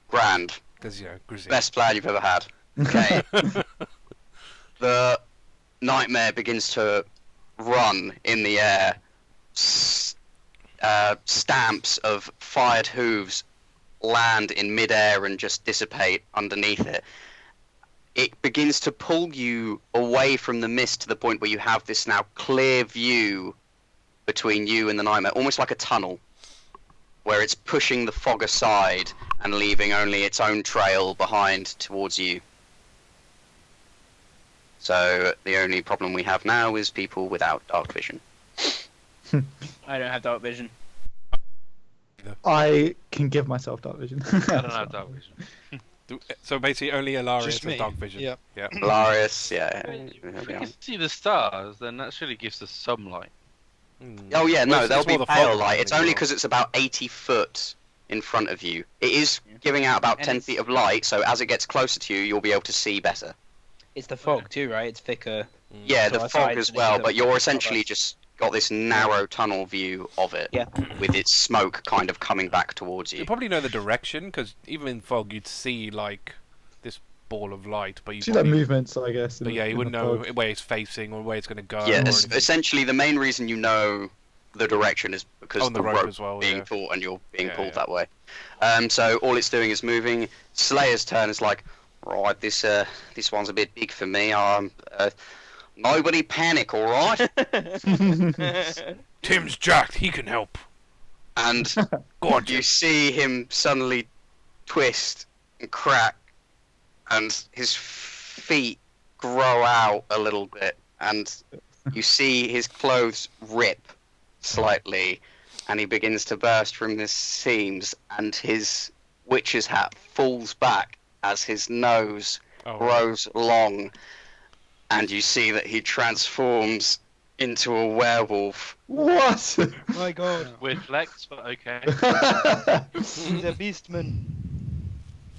Grand. Because, you know, Gruzeel. Best plan you've ever had. Okay. The nightmare begins to run in the air. Stamps of fired hooves land in midair and just dissipate underneath it. It begins to pull you away from the mist to the point where you have this now clear view between you and the nightmare, almost like a tunnel, where it's pushing the fog aside and leaving only its own trail behind towards you. So the only problem we have now is people without dark vision. I don't have dark vision. I can give myself dark vision. I don't have dark vision. So basically only Alarias Just has me. dark vision. Yeah. Yeah. Alarias, yeah. If we can see the stars, then that surely gives us some light. Oh yeah, Well, no, it's there'll more be the pale fog light. It's around only as well. because it's about 80 foot in front of you. It is Yeah. giving out about And 10 it's- feet of light, so as it gets closer to you, you'll be able to see better. It's the fog too, right? It's thicker. Yeah, So the our fog sides as and well, things but are you're above essentially us. just got this narrow tunnel view of it, Yeah. with its smoke kind of coming back towards you. You probably know the direction, because even in fog you'd see, like, this ball of light, but you See like probably... movements, I guess. But yeah, you wouldn't know where it's facing or where it's going to go. Yeah, or anything. essentially the main reason you know the direction is because On the the rope rope as well, being yeah. taut and you're being Yeah, pulled yeah. that way. So all it's doing is moving. Slayer's turn is like, right, this one's a bit big for me. Nobody panic, all right? Tim's jacked, he can help. And Go on, you Tim. see him suddenly twist and crack, and his feet grow out a little bit, and you see his clothes rip slightly, and he begins to burst from the seams, and his witch's hat falls back as his nose Oh, grows long, and you see that he transforms into a werewolf. What? My God, Weird flex, but okay. he's a beastman.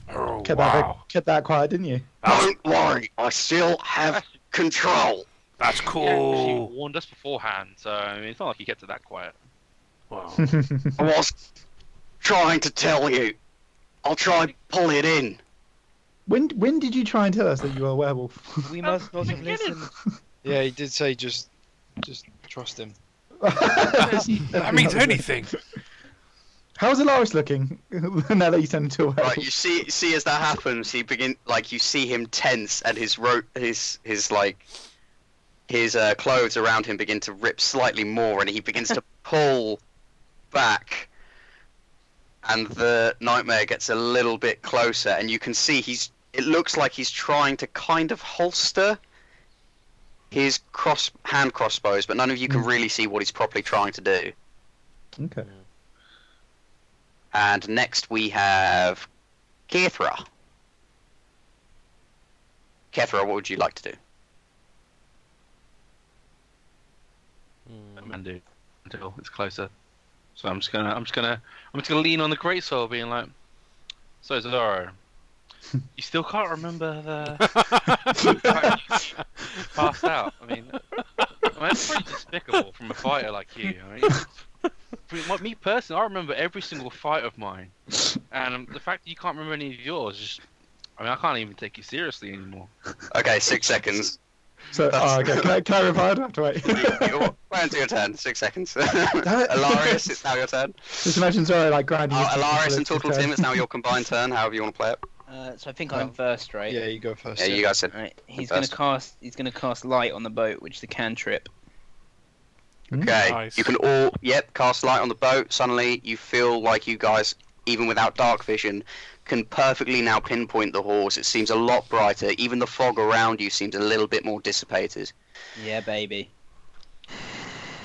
oh kept wow. that quiet, didn't you? Don't worry, I still have control. That's He cool. actually warned us beforehand, so I mean, it's not like he kept it that quiet. Wow. I was trying to tell you. I'll try and pull it in. When did you try and tell us that you were a werewolf? We must not have listened. Yeah, he did say just trust him. That means anything. How's Alarias looking now that he's turned into a werewolf? Right, you see as that happens, you see him tense, and his clothes around him begin to rip slightly more, and he begins to pull back, and the nightmare gets a little bit closer, and you can see it looks like he's trying to kind of holster his hand crossbows, but none of you can really see what he's properly trying to do. Okay. And next we have Kethra. Kethra, what would you like to do? Man, dude, until it's closer. So I'm just gonna lean on the greatsword, being like, so Zoro, You still can't remember the passed out. I mean, that's pretty despicable from a fighter like you. I mean, me personally, I remember every single fight of mine, and the fact that you can't remember any of yours, just, I mean, I can't even take you seriously anymore. Okay, 6 seconds. So, okay, can I reply? I don't have to wait. You're round to your turn. 6 seconds. Alarias, it's now your turn. Just imagine Zoro like grinding. Alarias and Tortle Tim, it's now your combined turn. However you want to play it. So I think I'm first, right? Yeah, you go first. Yeah, you guys said. Right. He's First. gonna cast light on the boat, which is the cantrip. Okay, Nice. you can all, cast light on the boat. Suddenly, you feel like you guys, even without dark vision, can perfectly now pinpoint the horse. It seems a lot brighter. Even the fog around you seems a little bit more dissipated. Yeah, baby.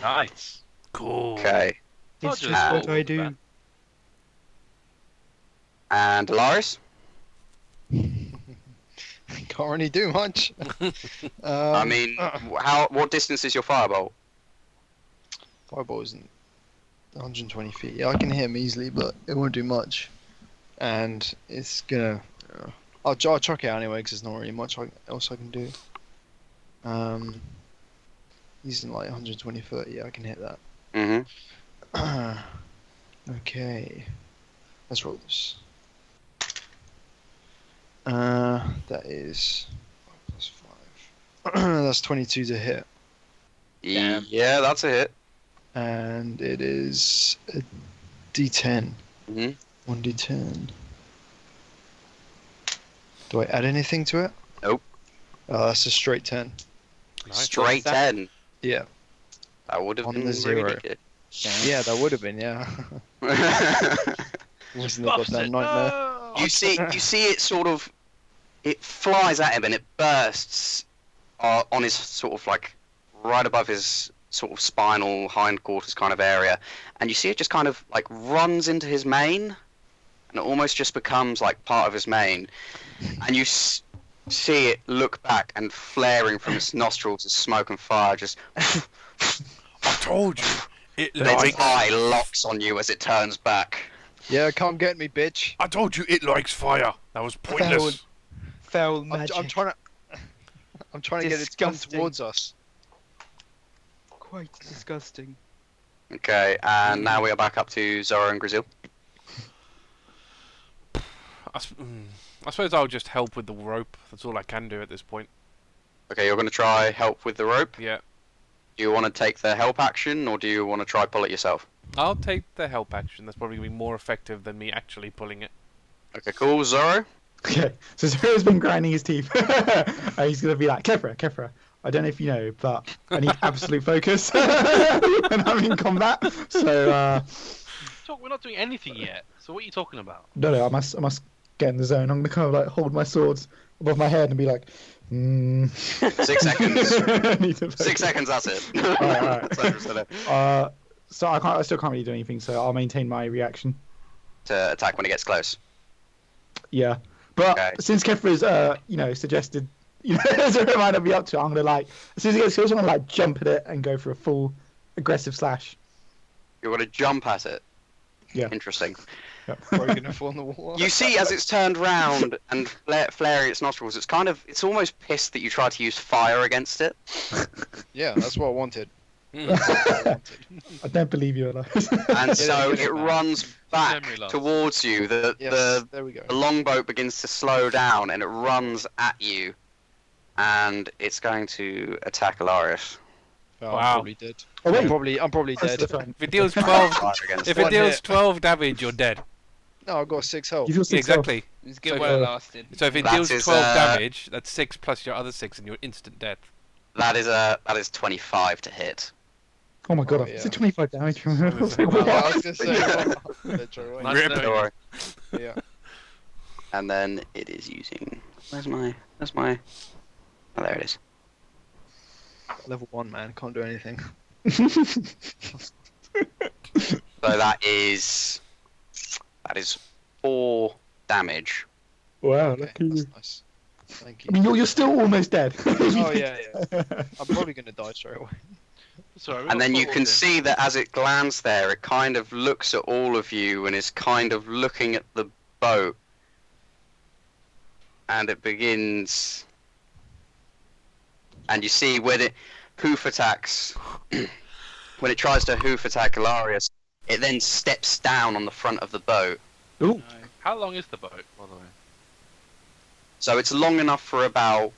Nice. Cool. Okay, It's Not just just what I do. and Alarias? Can't really do much. I mean, what distance is your firebolt? Fireball isn't 120 feet. Yeah, I can hit him easily, but it won't do much. And it's gonna. I'll chuck it out anyway, because there's not really much else I can do. He's in like 120 foot. Yeah, I can hit that. Mm-hmm. Okay. Let's roll this. That is +5. That's 22 to hit, Damn. Yeah, that's a hit. and it is a D10. Mm-hmm. 1d10. Do I add anything to it? Nope. Oh, that's a straight 10. Nice. Straight 10. Yeah. That would have On been the zero. really good. Yeah, that would have been, yeah. Wasn't it got that nightmare? You see it sort of, it flies at him and it bursts on his sort of like right above his sort of spinal hindquarters kind of area, and you see it just kind of like runs into his mane, and it almost just becomes like part of his mane, and you see it look back and flaring from its nostrils as smoke and fire just. I told you. It Its likes. eye locks on you as it turns back. Yeah, come get me, bitch. I told you it likes fire. That was pointless. Foul I'm trying to get it to come Disgusting. towards us. Quite disgusting. Okay, and now we are back up to Zoro and Gruzeel. I suppose I'll just help with the rope. That's all I can do at this point. Okay, you're going to try help with the rope. Yeah. Do you want to take the help action, or do you want to try pull it yourself? I'll take the help action. That's probably going to be more effective than me actually pulling it. Okay, cool. Zoro? Okay, so Zoro's been grinding his teeth. And he's gonna be like, Kethra. I don't know if you know, but I need absolute focus when I'm in combat. So We're not doing anything yet. So what are you talking about? no, I must get in the zone. I'm gonna kind of like hold my swords above my head and be like, 6 seconds. I need to 6 seconds, that's it. Alright. So So I still can't really do anything. So I'll maintain my reaction. to attack when it gets close. Yeah, but Okay. since Kethra's suggested, Zoro might not be up to it, I'm gonna like as soon as he gets close, I'm gonna like jump at it and go for a full aggressive slash. You're going to jump at it. Yeah. Interesting. Yep. Probably gonna fall in the water. You see, as it's turned round and flaring its nostrils, it's almost pissed that you tried to use fire against it. Yeah, that's what I wanted. I don't believe you, Elias. And so get it, it man. runs back Memory loss. towards you. Yes, there we go. The longboat begins to slow down and it runs at you. And it's going to attack Alarias. Oh, Wow. I'm probably dead. Oh, wait. I'm probably That's dead. the fun. If it deals 12, Fire against if it. it One deals hit. 12 damage, you're dead. No, I've got 6 health. You feel Yeah, 6 health. exactly. It was good So- while it lasted. So if it That deals is, 12 damage, that's 6 plus your other 6, and you're instant dead. That is 25 to hit. Oh my god, Oh, I yeah. said 25 damage. I was like, Well, I what? was gonna say, literally. Nice Rip. knowing Don't worry. Yeah. And then it is using. Where's my? Oh, there it is. Level 1, man. Can't do anything. So that is 4 damage. Wow, Okay, look at that's you. nice. Thank I mean, you. you're still almost dead. Oh, yeah. I'm probably gonna die straight away. Sorry, we And got then you football can here. see that as it lands there, it kind of looks at all of you and is kind of looking at the boat. and it begins. And you see when it hoof attacks, when it tries to hoof attack Alarias, it then steps down on the front of the boat. Ooh. How long is the boat, by the way? So it's long enough for about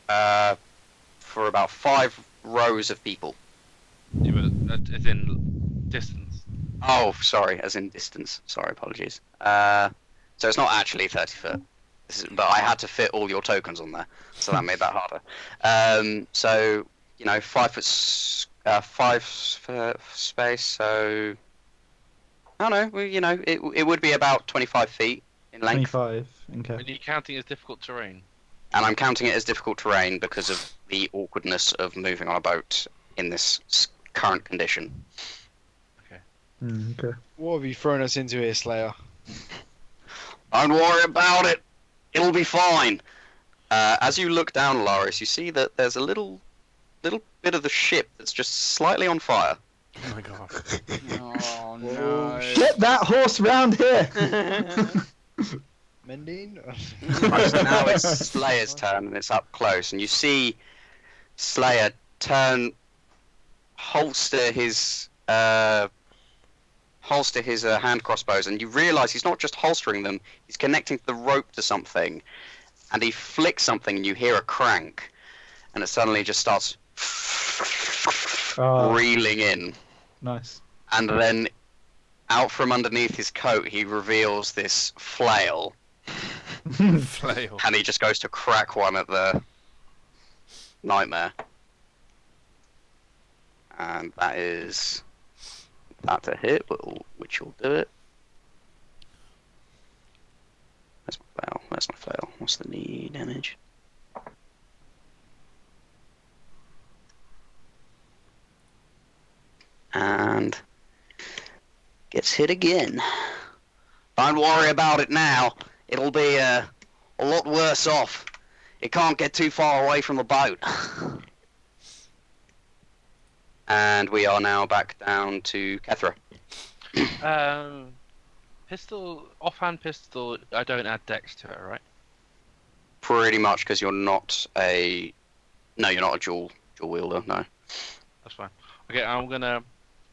5 rows of people. Yeah, but as in distance. Oh, sorry, as in distance. Sorry, apologies. So it's not actually 30 foot. But I had to fit all your tokens on there, so that made that harder. So, 5 foot, 5 foot space, so... I don't know, it would be about 25 feet in length. 25. Okay. Are you counting as difficult terrain? And I'm counting it as difficult terrain because of the awkwardness of moving on a boat in this current condition. Okay. What have you thrown us into here, Slayer? Don't worry about it. It'll be fine. As you look down, Alarias, you see that there's a little bit of the ship that's just slightly on fire. Oh my god. Oh no. Get that horse round here! Mending? Right, so now it's Slayer's turn, and it's up close, and you see Slayer holster his hand crossbows, and you realise he's not just holstering them; he's connecting the rope to something, and he flicks something, and you hear a crank, and it suddenly just starts reeling in, Nice. and then out from underneath his coat, he reveals this flail. Flail. And he just goes to crack one at the nightmare. And that's a hit, which will do it. Where's my flail? Where's my flail? What's the knee damage? And gets hit again. Don't worry about it now. It'll be a lot worse off. It can't get too far away from the boat. And we are now back down to Kethra. Offhand pistol, I don't add dex to it, right? Pretty much, because you're not a... No, you're not a dual wielder, no. That's fine. Okay, I'm gonna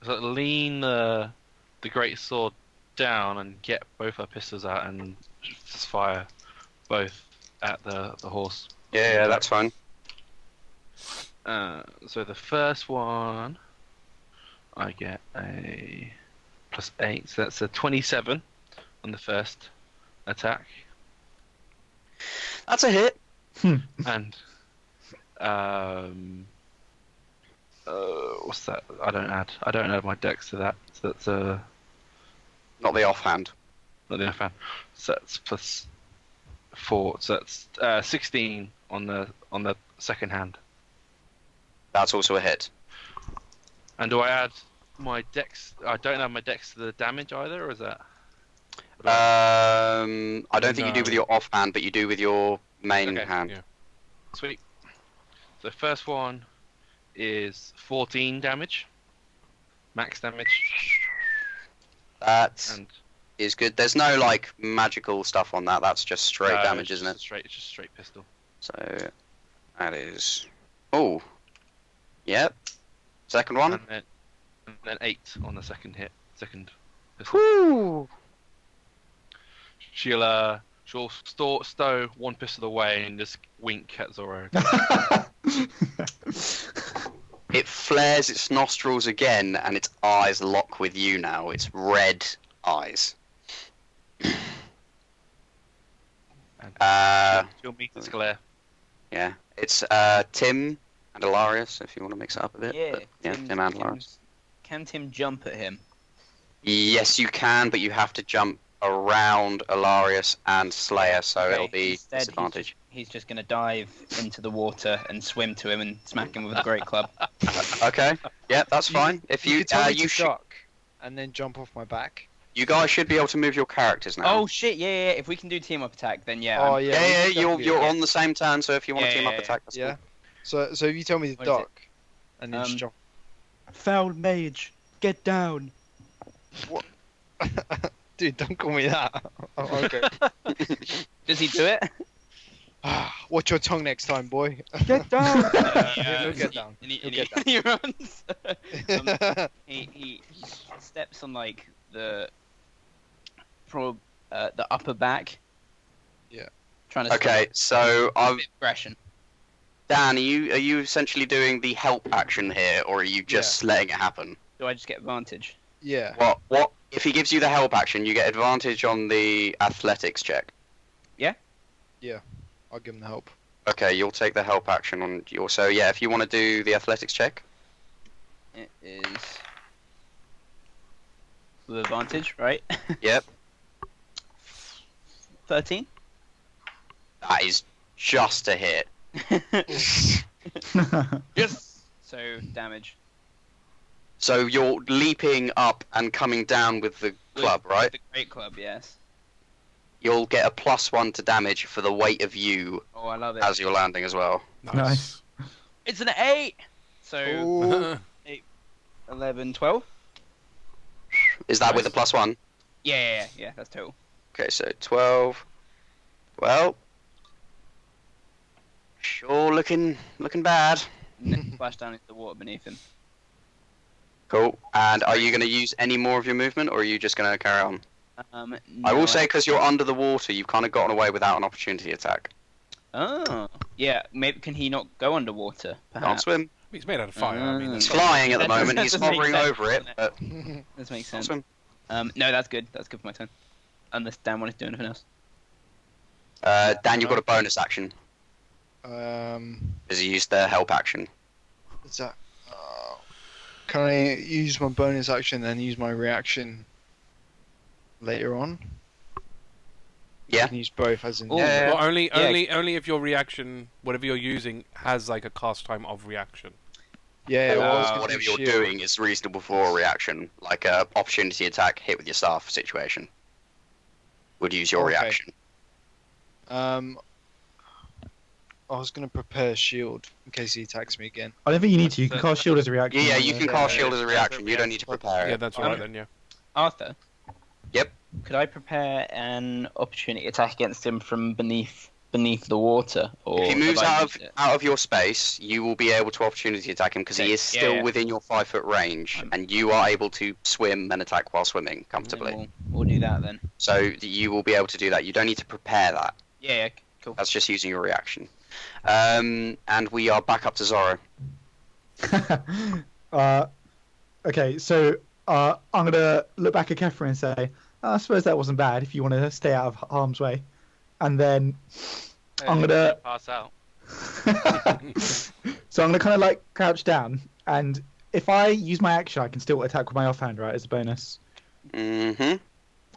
lean the great sword down and get both our pistols out and just fire both at the horse. Yeah, that's fine. So the first one, I get a +8, so that's a 27 on the first attack. That's a hit. And what's that? I don't add my dex to that. So that's Not the offhand. not the offhand. So that's +4. So that's 16 on the second hand. That's also a hit. And do I add my dex? I don't add my dex to the damage either, or is that? I don't think you do No. with your offhand, but you do with your main Okay, hand. yeah. Sweet. So first one is 14 damage, max damage, That and is good. There's no magical stuff on that. That's just straight damage, isn't it? It's just straight pistol. So that is. Oh. Yep. Second one. And then 8 on the second hit. Second pistol. Whew. She'll stow one pistol away and just wink at Zoro. It flares its nostrils again, and its eyes lock with you now. It's red eyes. And she'll meet its glare. Yeah. It's Tim and Alarias, if you want to mix it up a bit. Yeah. But, Tim and Alarias. Can Tim jump at him? Yes, you can, but you have to jump around Alarias and Slayer, so Okay, it'll be instead, disadvantage. He's just going to dive into the water and swim to him and smack him with a great club. Okay. Yeah, that's fine. If You you could tell me you to duck and then jump off my back. you guys should be able to move your characters now. Oh shit! Yeah. If we can do team up attack, then yeah. Oh I'm- yeah. yeah, we yeah, could you're definitely- on the same turn, so if you want to Yeah, team up yeah, attack, that's Yeah. cool. So if you tell me to What is it? duck and then just jump. Foul mage, get down. Dude, don't call me that. Oh, okay. Does he do it? Watch your tongue next time, boy. Get down. He'll get down. And He'll he, get down. he runs. He steps on like the upper back. Yeah. Trying to Okay, so stop aggression. Dan, are you essentially doing the help action here, or are you just letting it happen? Do I just get advantage? Yeah. What? If he gives you the help action, you get advantage on the athletics check. I'll give him the help. Okay, you'll take the help action on your. So yeah, if you want to do the athletics check. It is with advantage, right? Yep. 13. That is just a hit. Yes. So damage. So you're leaping up and coming down with the club, right? The great club, yes. You'll get a +1 to damage for the weight of you Oh, I love it. as you're landing as well. Nice. It's an 8. So Ooh. 11, 12. Is that with a +1? Yeah. That's total. Okay, so 12. Well, sure looking bad. And then splash down into the water beneath him. Cool. And are you going to use any more of your movement, or are you just going to carry on? I No, will say, because you're under the water, you've kind of gotten away without an opportunity attack. Oh, yeah. Maybe can he not go underwater? Can't Perhaps. swim. He's made out of fire. I mean, He's that's flying at the That moment. He's doesn't make hovering sense, over it, doesn't it? but This makes can't sense. swim. No, that's good. That's good for my turn. Unless Dan wanted to do anything else. Dan, you've got a bonus action, because you used the help action. Is that? Can I use my bonus action and then use my reaction later on? Yeah. I can use both as in. Ooh. Yeah. Well, only Yeah. if your reaction, whatever you're using, has like a cast time of reaction. Yeah. well, I was Or gonna whatever do you're shield. doing is reasonable for a reaction, like a opportunity attack, hit with your staff situation. Would use your Okay. reaction. I was gonna prepare shield in case he attacks me again. I don't think you need to. You can cast shield as a reaction. Yeah, you can cast Yeah, shield as a yeah, reaction. yeah. You don't need to prepare Yeah, it. that's right then. Yeah. Arthur. Yep. Could I prepare an opportunity attack against him from beneath the water? Or If he moves have I out used of it? out of your space, you will be able to opportunity attack him because he Okay, is still yeah. within your 5-foot range, Um, and you are able to swim and attack while swimming Then comfortably. We'll do that then. So you will be able to do that. You don't need to prepare that. Yeah, cool. That's just using your reaction. And we are back up to Zoro. Okay, so I'm gonna look back at Kethra and say, I suppose that wasn't bad if you want to stay out of harm's way, and then I'm gonna pass out. so I'm gonna kind of like crouch down, and if I use my action, I can still attack with my offhand, right, as a bonus. Mm-hmm.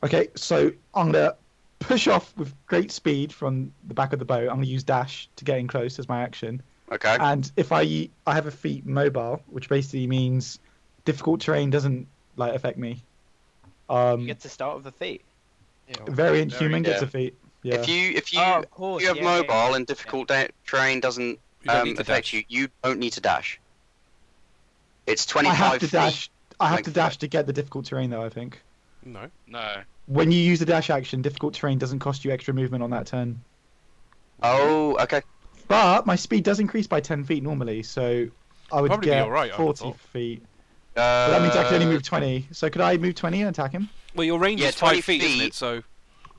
Okay, so I'm gonna push off with great speed from the back of the boat. I'm gonna use dash to get in close as my action. Okay. And if I have a feat mobile, which basically means difficult terrain doesn't like affect me. You get to start with a feat. Variant human yeah. gets a feat. Yeah. If you Oh, of course. have yeah, mobile yeah. and difficult terrain doesn't You don't need to affect dash. you, you don't need to dash. It's I 25 have to feet. dash. I have to length dash of to get the difficult terrain, though. I think No. No. when you use the dash action, difficult terrain doesn't cost you extra movement on that turn. Oh, okay. But my speed does increase by 10 feet normally, so I would Probably be get alright, I would've 40 thought. feet. But that means I can only move 20. So could I move 20 and attack him? Well, your range Yeah, is 5 20 feet, isn't feet. it? So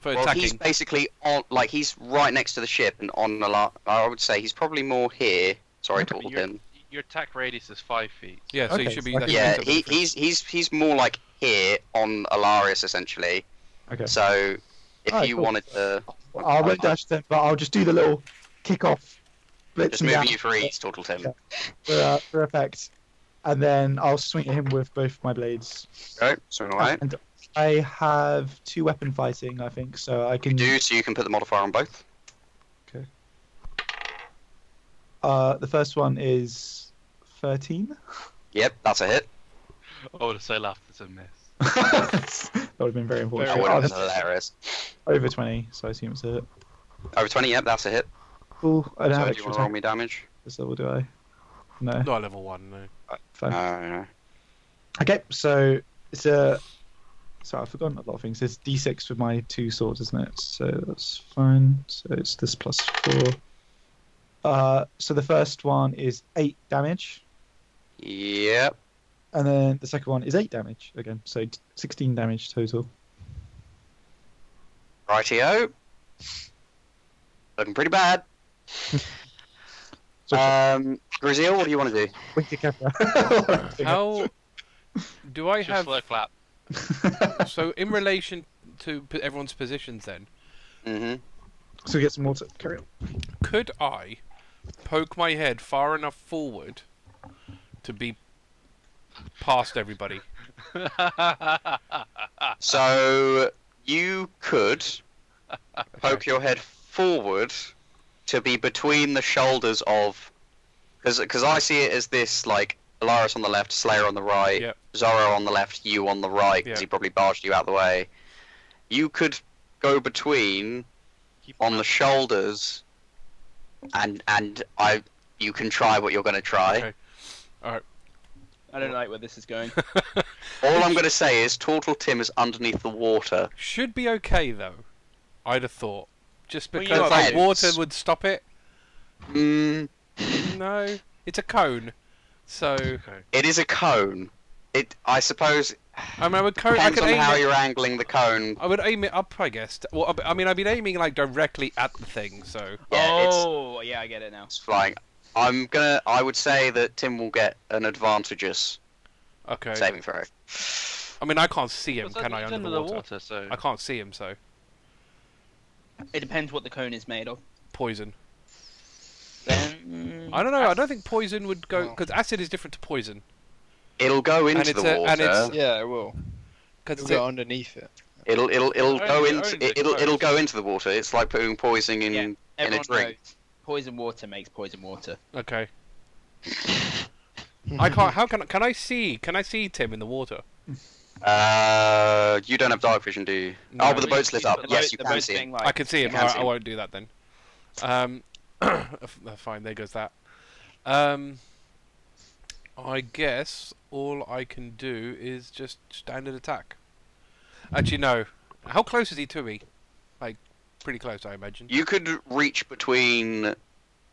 for Well, he's attacking, basically on, like, he's right next to the ship and on the I would say he's probably more here. Sorry, Okay. Tortle Your, him. your attack radius is 5 feet. yeah. So you Okay, should so be. I that's can- Yeah, something different. he's more like here on Alarias essentially. Okay. So if Alright, you cool. wanted to, I won't dash then, but I'll just do the little kick-off. Blitz just him down moving you for ease, Tortle Tim. for effect. And then I'll swing at him with both my blades. Right, swing away. And I have 2 weapon fighting, I think, so I can Do so you can put the modifier on both. The first one is 13. Yep, that's a hit. I would have so laughed it's a miss. That would have been very unfortunate. That would Oh, have been that's hilarious. over 20, so I assume it's a hit. Over 20, yep, that's a hit. Cool. I don't So have do you extra want to roll attack me damage? this level, do I? No. Not level 1. No. Fine. No. Okay, so it's a Sorry, I've forgotten a lot of things. It's D6 with my 2 swords, isn't it? So that's fine. So it's this plus 4. So the first one is 8 damage, Yep. and then the second one is 8 damage again. So 16 damage total. Rightio. Looking pretty bad. So Gruzeel, what do you want to do? Winter Kethra. How do I Just have? slow clap. So in relation to everyone's positions, then Mm-hmm. So we get some water. Carry on. could I poke my head far enough forward to be past everybody? So you could poke your head forward to be between the shoulders of, because I see it as this like Alarias on the left, Slayer on the right, Yep. Zoro on the left, you on the right, because Yeah. he probably barged you out the way. You could go between on the shoulders, and you can try what you're going to try. Okay. Alright. I don't like where this is going. All I'm going to say is Tortle Tim is underneath the water. Should be okay though. I'd have thought. Just Well, you because know like what- water would stop it. Mm, No, it's a cone. So it is a cone. I suppose, I mean, I would cone. I depends could on aim how it. you're angling the cone. I would aim it up, I guess. Well, I mean, I've been aiming like directly at the thing. So Yeah, Oh, yeah, I get it now. it's flying. I would say that Tim will get an advantageous okay. saving throw. I mean, I can't see him, What's can I? he's Under the water. so I can't see him, so It depends what the cone is made of. poison. Then I don't know. I don't think poison would go Well. because acid is different to poison. It'll go into it's the a- water. and it's- Yeah, it will. Because It'll go underneath it. It'll go Only into the it'll cone. go into the water. It's like putting poison in Yeah, in a everyone drink. knows poison water makes poison water. okay. I can't. How can I see? Can I see Tim in the water? You don't have dark vision, do you? No. Oh, but the boat's lit up. The Yes, boat- you the can boat's see it. getting light. I can see him. You can see I him. won't do that then. Fine. There goes that. I guess all I can do is just standard attack. Actually, no. How close is he to me? Like, pretty close, I imagine. You could reach between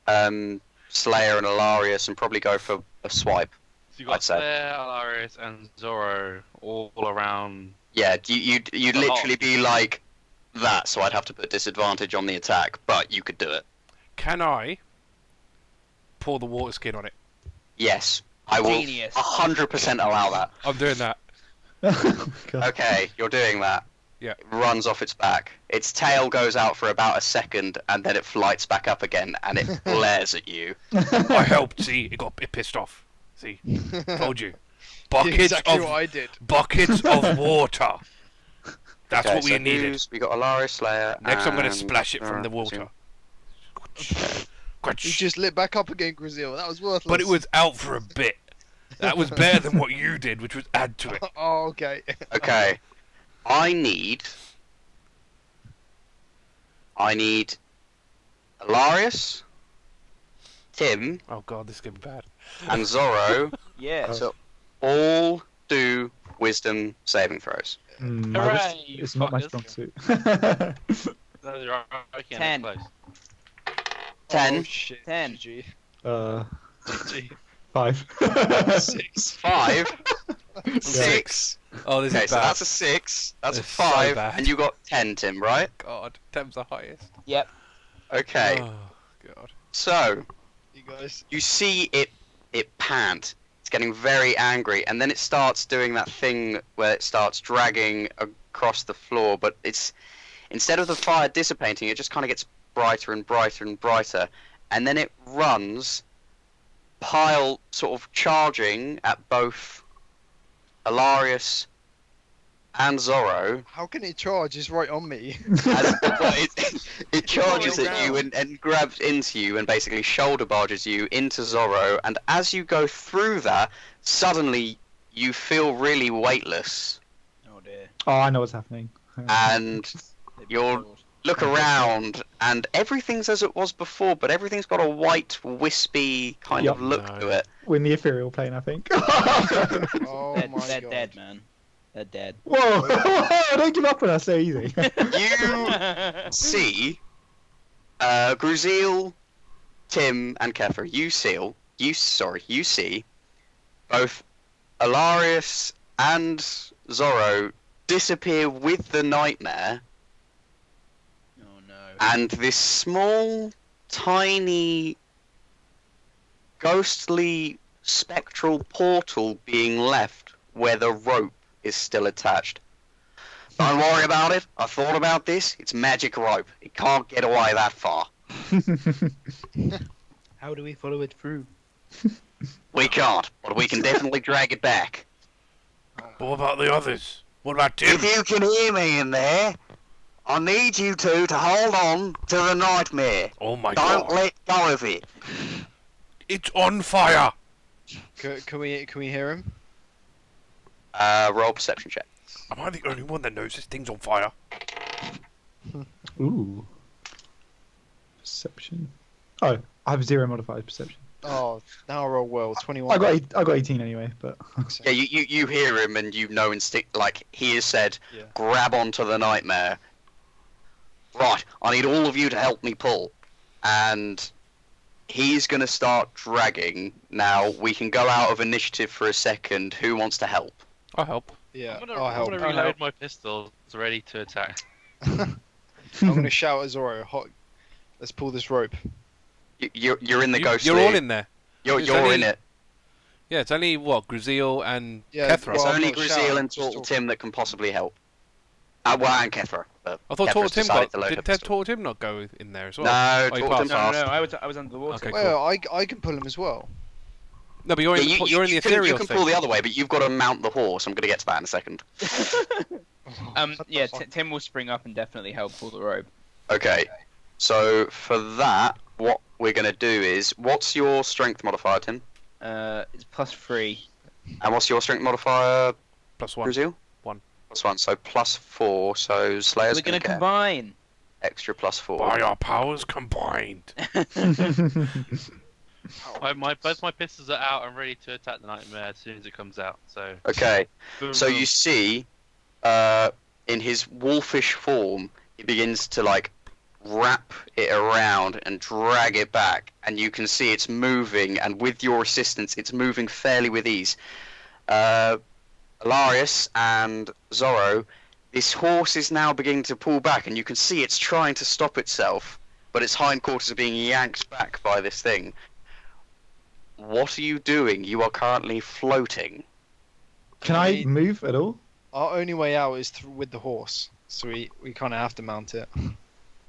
Slayer and Alarias and probably go for a swipe. So you got I'd say. Slayer, Alarias, and Zoro all around. Yeah, you'd literally be like that, so I'd have to put disadvantage on the attack, but you could do it. Can I pour the water skin on it? Yes, I will Genius. 100% allow that. I'm doing that. God. Okay, you're doing that. Yeah. It runs off its back. Its tail goes out for about a second, and then it flights back up again, and it glares at you. I helped. See, it pissed off. See, told you. Buckets Exactly of what I did. buckets of water. That's Okay, what we so needed. We got Alarias, Slayer. Next, I'm going to and- splash it from the water. You just lit back up again, Gruzeel. That was worthless. But it was out for a bit. That was better than what you did, which was add to it. Oh, okay. Okay, I need Alarias, Tim, Oh god, this is going to be bad. and Zoro Yeah. to all do wisdom saving throws. Hooray, you It's not my fuckers. strong suit. Those are okay, 10. close. 10. Oh, shit. 10. GG. uh, 5. 6. 5, 6. Oh, this Okay, is so bad. that's a 6, that's a It's so 5, bad. and you got 10, Tim, right? God, Tem's the highest. Yep. Okay, Oh, God. so You guys. you see it pant. It's getting very angry, and then it starts doing that thing where it starts dragging across the floor, but it's instead of the fire dissipating, it just kind of gets brighter and brighter and brighter, and then it runs, sort of charging at both Alarias and Zoro. How can it charge? It's right on me. It charges Rolling at you around. and grabs into you and basically shoulder barges you into Zoro, and as you go through that, suddenly you feel really weightless, Oh dear. Oh, I know what's happening. and You're- look around, and everything's as it was before, but everything's got a white, wispy kind of Yup. look No. to it. We're in the ethereal plane, I think. Oh They're, my they're god. dead, man. They're dead. Whoa! Don't give up on us so easy. You see, Gruzeel, Tim, and Kethra. You see both Alarias and Zoro disappear with the nightmare, Oh no. and this small, tiny, ghostly, spectral portal being left where the rope is still attached. Don't worry about it. I thought about this. It's magic rope. It can't get away that far. How do we follow it through? We can't, but we can definitely drag it back. But what about the others? What about Tim? If you can hear me in there, I need you two to hold on to the nightmare. Oh my Don't god. let go of it. It's on fire! Can we hear him? Roll perception check. Am I the only one that knows this thing's on fire? Ooh. Perception. Oh, I have 0 modified perception. Oh, now I roll well. 21. I got 18 anyway, but Yeah, you hear him and you know instinct, like he has said, Yeah. grab onto the nightmare. Right, I need all of you to help me pull. And he's going to start dragging. Now, we can go out of initiative for a second. Who wants to help? I'll help. Yeah, I'm I'll help. gonna reload my pistols, ready to attack. I'm gonna shout at Zoro. Let's pull this rope. You're in the ghost. You're all in there. You're It's in only- it. Yeah, it's only, what, Gruzeel and Yeah, Kethra? It's well, I'm only not Gruzeel shouting, and just Tortle talking. Tim that can possibly help. Well, and Kethra. But I thought Kethra's Tortle Tim decided to got... load her Did pistol. Tortle Tim not go in there as well? No, Oh, he Tortle Tim passed. No, passed. I was under the water. Okay, cool. Well, I can pull him as well. No, but you're in, Yeah, you're in the you ethereal can thing. pull the other way, but you've got to mount the horse. I'm going to get to that in a second. Yeah, Tim will spring up and definitely help pull the rope. Okay, so for that, what we're going to do is, what's your strength modifier, Tim? It's +3. And what's your strength modifier, Plus one. Gruzeel? 1. +1, so +4, so Slayer's We're going gonna to get combine. extra +4. By our powers combined. Both my pistols are out and ready to attack the nightmare as soon as it comes out. So. Okay, Boom, so boom. you see, in his wolfish form, he begins to, like, wrap it around and drag it back, and you can see it's moving, and with your assistance, it's moving fairly with ease. Alarias and Zoro, this horse is now beginning to pull back, and you can see it's trying to stop itself, but its hindquarters are being yanked back by this thing. What are you doing? You are currently floating. can I move at all? Our only way out is with the horse, so we kind of have to mount it.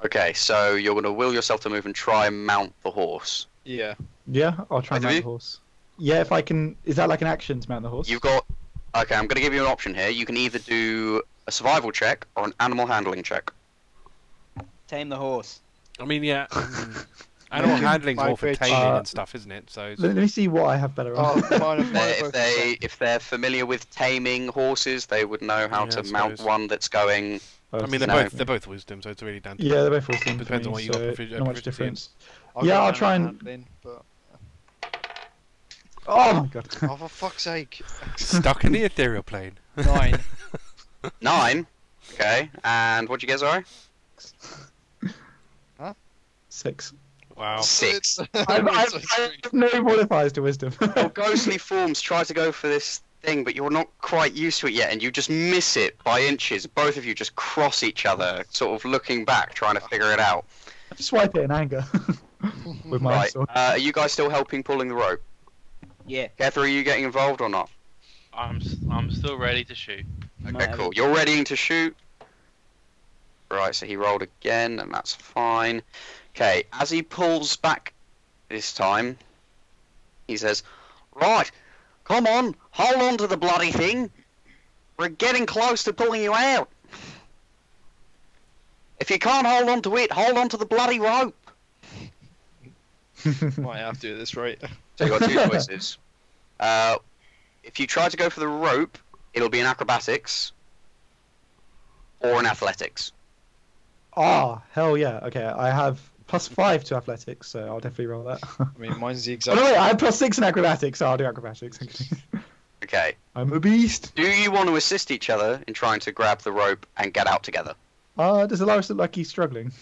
Okay, so you're going to will yourself to move and try and mount the horse. Yeah. Yeah, I'll try and Both of mount you? the horse. Yeah, if I can. Is that like an action to mount the horse? You've got... Okay, I'm going to give you an option here. You can either do a survival check or an animal handling check. Tame the horse. I mean, yeah. Animal handling's more for Migrate. taming Uh, and stuff, isn't it? So Let me see what I have better on. Oh, mine are If both the same. if they're familiar with taming horses, they would know how Yeah, to I mount suppose. one that's going... Oh, I mean, No. they're both wisdom, so it's really down to yeah, they're both wisdom. Depends for on me, what you got so profi- not much proficiency in. difference. I've Yeah, got I'll animal try and- handling, but... Oh my god. Oh, for fuck's sake. stuck in the ethereal plane. 9. 9. Okay, and what'd you get, Zoro? 6. Wow. 6. I have no modifiers to wisdom. Your ghostly forms try to go for this thing, but you're not quite used to it yet, and you just miss it by inches. Both of you just cross each other, sort of looking back, trying to figure it out. Swipe it in anger. With my Right, sword. are you guys still helping pulling the rope? Yeah. Kethra, are you getting involved or not? I'm still ready to shoot. Okay, cool. You're readying to shoot. Right, so he rolled again, and that's fine. Okay, as he pulls back this time, he says, "Right, come on, hold on to the bloody thing. We're getting close to pulling you out. If you can't hold on to it, hold on to the bloody rope." Might have to at this rate. So you've got two choices. If you try to go for the rope, it'll be an acrobatics or an athletics. Ah, hell yeah. Okay, I have +5 to athletics, so I'll definitely roll that. I mean, mine's the Oh exact no, wait, I have +6 in acrobatics, so I'll do acrobatics. Okay. I'm a beast. Do you want to assist each other in trying to grab the rope and get out together? Does Alarias look like he's struggling?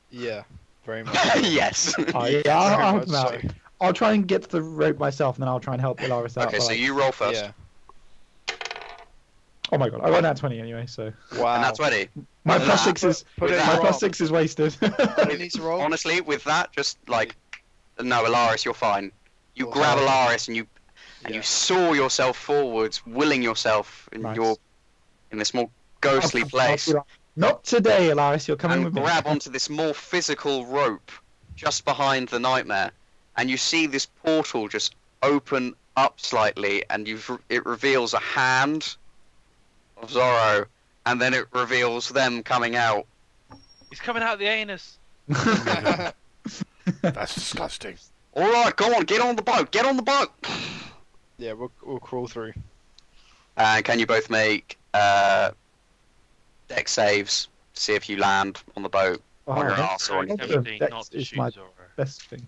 Yeah, very much. So. Yes. Oh, yeah, Very I'll help much him out. so. I'll try and get to the rope myself, and then I'll try and help Alarias out. Okay, by, so like- you roll first. Yeah. Oh my god, I got that 20 anyway, so Wow. And that's ready. my With plus that- six is Put it with in my that- your plus arm. 6 is wasted. You need to roll. Honestly, with that, just like no, Alarias, you're fine. You Oh, grab okay. Alarias and you Yeah. saw yourself forwards, willing yourself in Nice. in this more ghostly I'll place, be like, not today, Alarias. You're coming and with me. grab onto this more physical rope just behind the nightmare, and you see this portal just open up slightly, and it reveals a hand of Zoro, and then it reveals them coming out. He's coming out of the anus. That's disgusting. All right, go on, get on the boat, get on the boat. Yeah, we'll crawl through. And can you both make deck saves to see if you land on the boat Oh, on your that's arse or Very anything? Awesome. tempting Dex not to is shoot my- Zoro. best thing.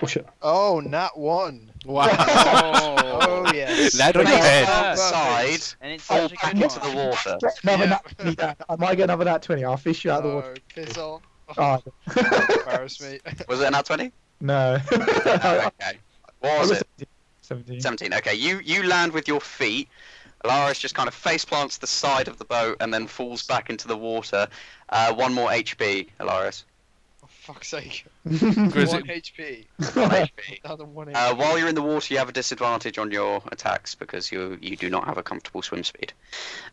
Oh shit. Oh, nat 1. Wow. Oh yes. Land on your Face head. outside, And it's fall such a back good into one. the water. Another Yeah. nat 20 down. I might get another nat 20. I'll fish you out of the water. No, piss off. Oh, Embarrass me. Was it an out 20? no. Okay. What was it? 17. 17. Okay, you land with your feet. Alarias just kind of face plants the side of the boat and then falls back into the water. 1 more HP, Alarias. Oh, fuck's sake. Gruzeel- 1 HP. 1 HP. Down to 1 HP. While you're in the water, you have a disadvantage on your attacks because you do not have a comfortable swim speed.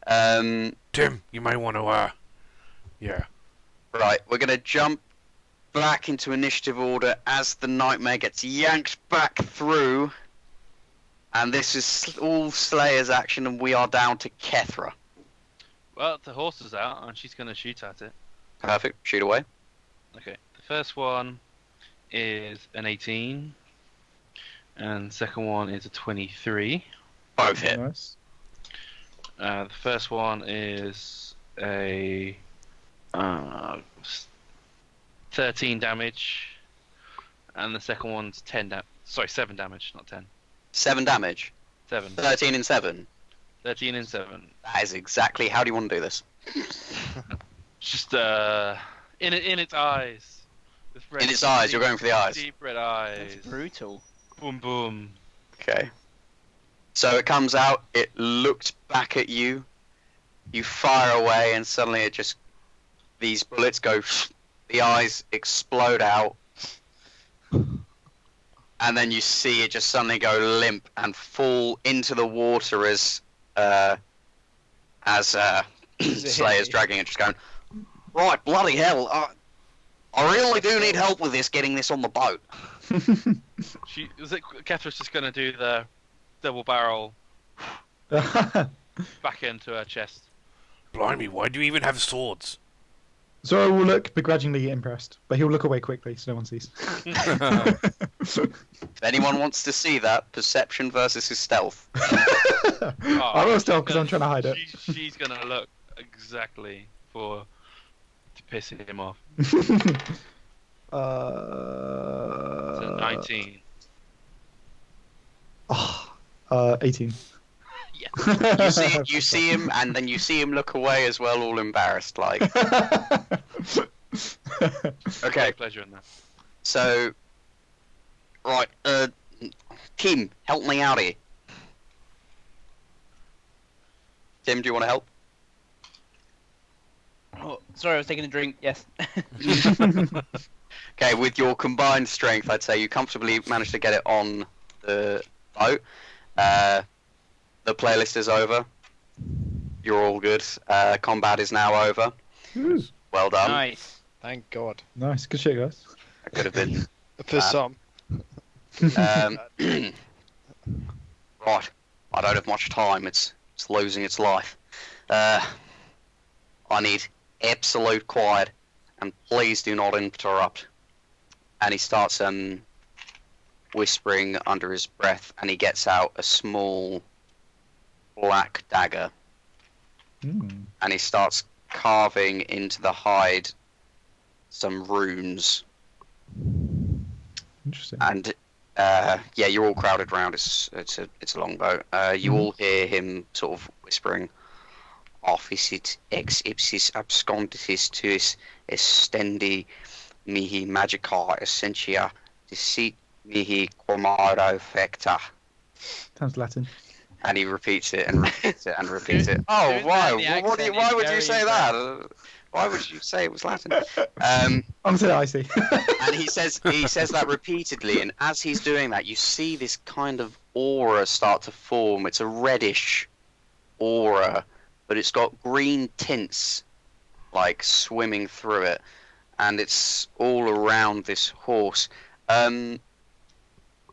Tim, you may want to, yeah. Right, we're going to jump back into initiative order as the nightmare gets yanked back through. And this is all Slayer's action, and we are down to Kethra. Well, the horse is out, and she's going to shoot at it. Perfect, shoot away. Okay, the first one is an 18, and the second one is a 23. Both hit. Nice. The first one is a 13 damage, and the second one's 7 damage, not 10. 7 damage. 7. 13 and 7. 13 and 7. That is exactly. How do you want to do this? Just in its eyes. With red, In its eyes, you're going for the eyes. Deep red eyes. That's brutal. Boom boom. Okay. So it comes out, it looked back at you, you fire away, and suddenly it just. These bullets go. The eyes explode out. And then you see it just suddenly go limp and fall into the water as Slayer's dragging it, just going, right, bloody hell, I really do need help with this, getting this on the boat. Kethra's just gonna do the double barrel back into her chest. Blimey, why do you even have swords? Zoro will look begrudgingly impressed, but he'll look away quickly so no one sees. If anyone wants to see that, perception versus his stealth. I will stealth because I'm trying to hide it. She's gonna look exactly to piss him off. So 19. 18. You see him, and then you see him look away as well, all embarrassed, like. Okay, Pleasure in that. so, right, Tim, help me out here. Tim, do you want to help? Oh, sorry, I was taking a drink. Yes. Okay, with your combined strength, I'd say you comfortably managed to get it on the boat. The playlist is over. You're all good. Combat is now over. Ooh, Well done. Nice. Thank God. nice, good shit, guys. That could have been. For some. Right. I don't have much time. It's losing its life. I need absolute quiet, and please do not interrupt. And he starts whispering under his breath, and he gets out a small black dagger, Mm. and he starts carving into the hide some runes. Interesting. And Yeah, you're all crowded round. It's a longboat. You all hear him sort of whispering, "Officit ex ipsis absconditis tuis estendi mihi magica essentia deceit mihi quamaro fecta." Sounds Latin. And he repeats it and repeats it and repeats it. Oh, Doing why? that, the accent Why is would you very say that? Why would you say it was Latin? Honestly, I see. And he says that repeatedly, and as he's doing that, you see this kind of aura start to form. It's a reddish aura, but it's got green tints like swimming through it, and it's all around this horse.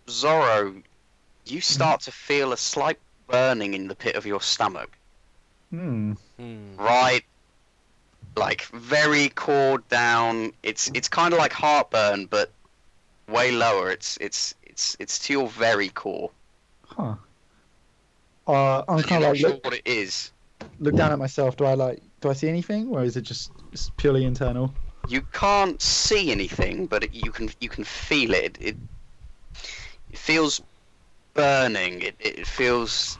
Zoro, you start to feel a slight burning in the pit of your stomach. Right, like very core down. It's kind of like heartburn, but way lower. It's to your very core. Huh. I'm You're kind not of sure like what it is. look down at myself. Do I see anything, or is it just purely internal? You can't see anything, but you can feel it. It feels burning. It feels.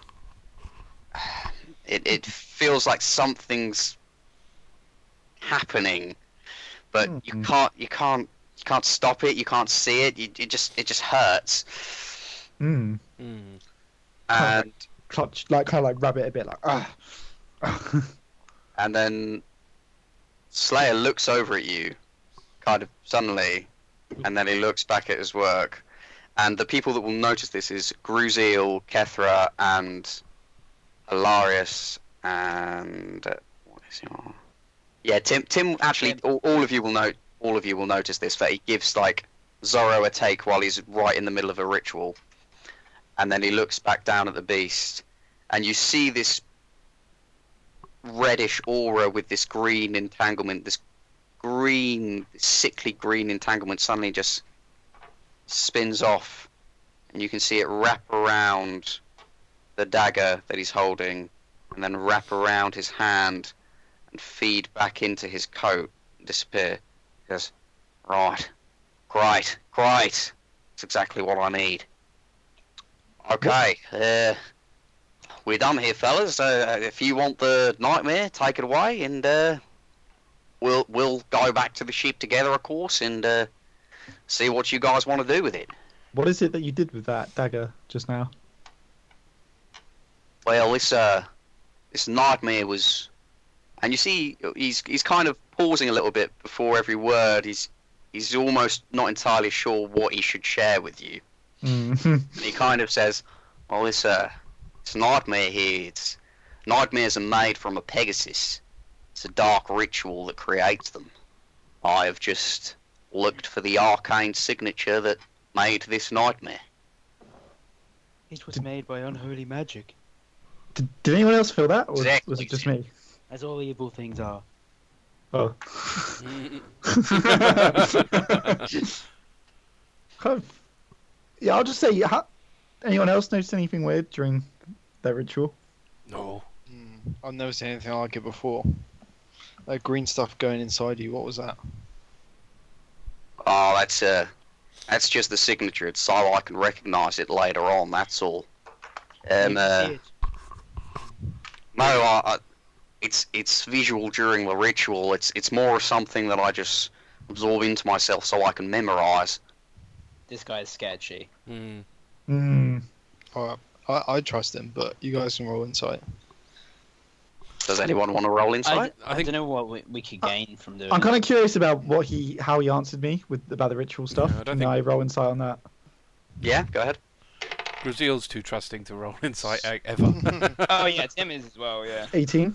It feels like something's happening, but you can't stop it. You can't see it. It just hurts. And Clutch, like kind of like rub it a bit, like and then Slayer looks over at you, kind of suddenly, and then he looks back at his work. And the people that will notice this is Gruzeel, Kethra, and Alarias, and what is your? Yeah, Tim. Actually, all of you will note. All of you will notice this. That he gives like Zoro a take while he's right in the middle of a ritual, and then he looks back down at the beast, and you see this reddish aura with this green entanglement. This sickly green entanglement suddenly just spins off, and you can see it wrap around the dagger that he's holding, and then wrap around his hand and feed back into his coat and disappear. He goes, right, great, that's exactly what I need. Okay, we're done here, fellas. If you want the nightmare, take it away, and we'll go back to the ship together, of course, and see what you guys want to do with it. What is it that you did with that dagger just now? Well, this nightmare was, and you see, he's kind of pausing a little bit before every word. He's almost not entirely sure what he should share with you. And he kind of says, "Well, this nightmare here. Nightmares are made from a Pegasus. It's a dark ritual that creates them. I have just looked for the arcane signature that made this nightmare." It was made by unholy magic, Did anyone else feel that, or Exactly. was it just me? as all evil things are. Oh. Kind of, yeah, I'll just say, anyone else notice anything weird during that ritual? No. I've never seen anything like it before. That green stuff going inside you, what was that? Oh, that's just the signature. It's so I can recognise it later on. That's all. You can see it. No, it's visual during the ritual. It's more of something that I just absorb into myself so I can memorise. This guy is sketchy. Alright, I trust him, but you guys can roll insight. Does anyone want to roll insight? I don't know what we could gain from doing. I'm kind of curious about how he answered me about the ritual stuff. Yeah, I don't Can think- I roll insight on that? Yeah, go ahead. Gruzeel's too trusting to roll insight ever. Oh yeah, Tim is as well. Yeah. 18.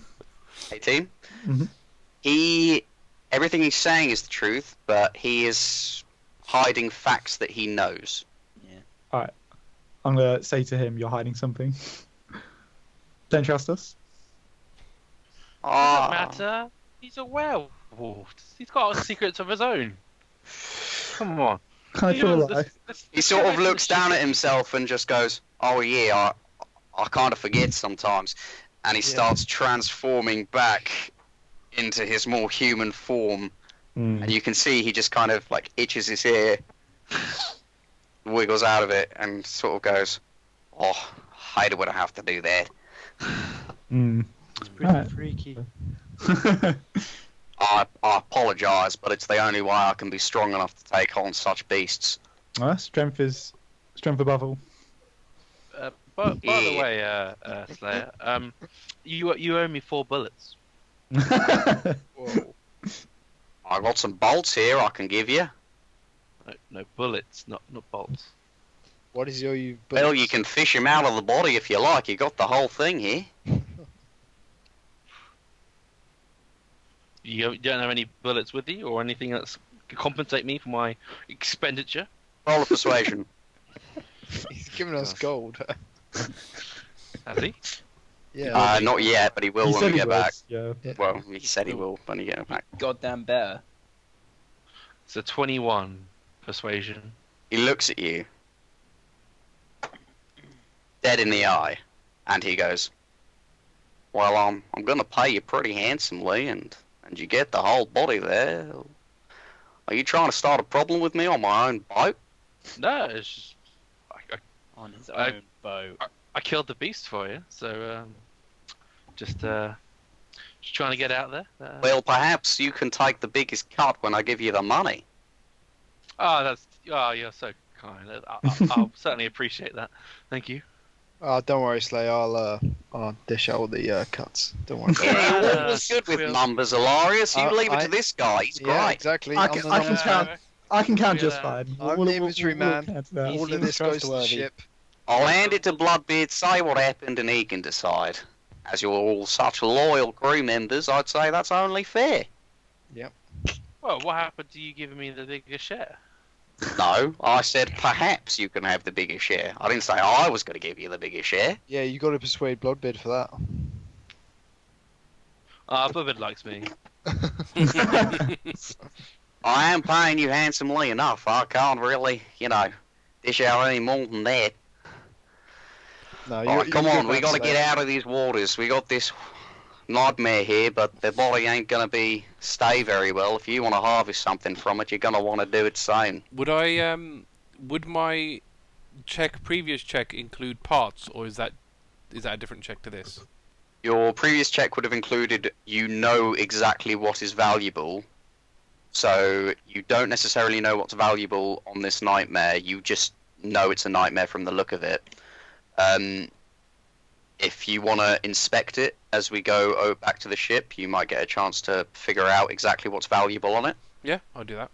18. Mhm. Everything he's saying is the truth, but he is hiding facts that he knows. I'm gonna say to him, "You're hiding something. Don't trust us." Doesn't matter. He's a werewolf. He's got secrets of his own. Come on. Kind of feel like He sort of looks down at himself and just goes, "Oh yeah, I kind of forget sometimes," and he starts transforming back into his more human form, and you can see he just kind of like itches his ear. wiggles out of it and sort of goes, "Oh, I hate it when I have to do that. It's pretty Alright. freaky. I apologise, but it's the only way I can be strong enough to take on such beasts." Well, strength above all. By the way, Slayer, you owe me 4 bullets. Whoa. I got some bolts here I can give you. No bullets, not bolts. What is your you? Well, you can fish him out of the body if you like. You got the whole thing here. You don't have any bullets with you, or anything that's can compensate me for my expenditure? Roll a persuasion. He's giving us gold. Has he? Yeah. Not yet, but he will He when said we he get was, back. yeah. Well, he said he will when he get back. Goddamn better. It's a 21 persuasion. He looks at you, dead in the eye, and he goes, "Well, I'm going to pay you pretty handsomely, and you get the whole body there. Are you trying to start a problem with me on my own boat?" No, it's just On his I- own boat. I killed the beast for you, so just trying to get out there. Well, perhaps you can take the biggest cut when I give you the money. you're so kind. I'll certainly appreciate that. Thank you. Don't worry, Slay. I'll dish out all the cuts. Don't worry. About it. Yeah, you're always good with Well, numbers, Alarias. You leave it I- to this guy. He's Yeah, great. exactly. I I'm can- the I can number- count. I can count just Yeah. fine. I'm the inventory man. count to that. He All of seems this goes to the trustworthy. ship. I'll hand it to Bloodbeard, say what happened, and he can decide. As you're all such loyal crew members, I'd say that's only fair. Well, what happened to you giving me the bigger share? No, I said perhaps you can have the bigger share. I didn't say I was going to give you the bigger share. Yeah, you got to persuade Bloodbeard for that. Bloodbeard likes me. I am paying you handsomely enough. I can't really, dish out any more than that. No, All right, come on, we got to get out of these waters. We got this nightmare here, but the body ain't going to stay very well. If you want to harvest something from it, you're going to want to do it soon. Would my previous check include parts, or is that a different check to this? Your previous check would have included exactly what is valuable. So you don't necessarily know what's valuable on this nightmare. You just know it's a nightmare from the look of it. If you want to inspect it as we go back to the ship, you might get a chance to figure out exactly what's valuable on it. Yeah, I'll do that.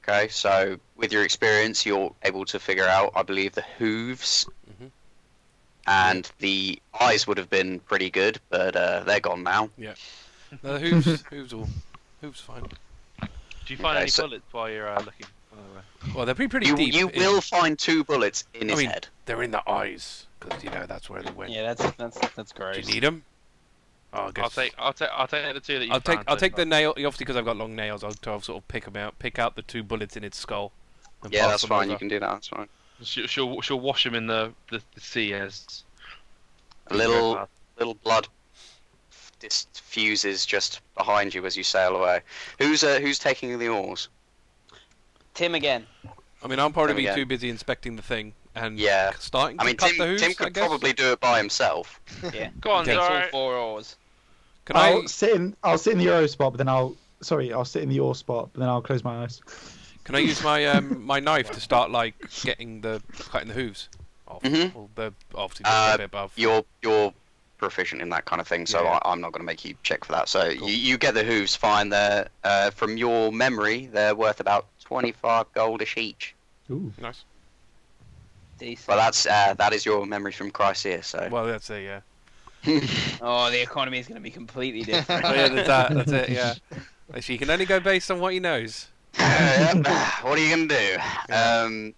Okay, so with your experience, you're able to figure out, I believe, the hooves. Mhm. And the eyes would have been pretty good, but they're gone now. No, the hooves fine. Do you find Okay, any so- bullets while you're looking? By the way? Well, they're pretty You, deep. you will find 2 bullets in his I mean, head. They're in the eyes, because that's where they went. Yeah, that's Do gross. you need them? Oh, I guess. I'll take the 2 that you I'll found. take the nail. Obviously, because I've got long nails, I'll sort of pick out the 2 bullets in its skull. And Yeah, pass that's them fine. over. You can do that. That's fine. She'll wash him in the sea as A little blood diffuses just behind you as you sail away. Who's taking the oars? Tim again. I mean, I'm probably There we go. too busy inspecting the thing and Yeah. starting to I mean, cut the hooves. Tim I could guess. probably do it by himself. Yeah. Go on, Takes all Zoro. 4 oars. Can I'll I sit in the oar spot, but then I'll sit in the oar spot, but then I'll close my eyes. Can I use my my knife to start cutting the hooves off? Mhm. Well, obviously just a bit above. You're proficient in that kind of thing, so Yeah. I'm not going to make you check for that. So Cool. you get the hooves fine. They're from your memory, they're worth about 25 goldish each. Ooh. Nice. Decent. Well, that is your memory from Chrysaea. So Well, that's it. Yeah. Oh, the economy is going to be completely different. Oh, yeah, that's that. That's it. Yeah. Actually, he can only go based on what he knows. what are you going to do?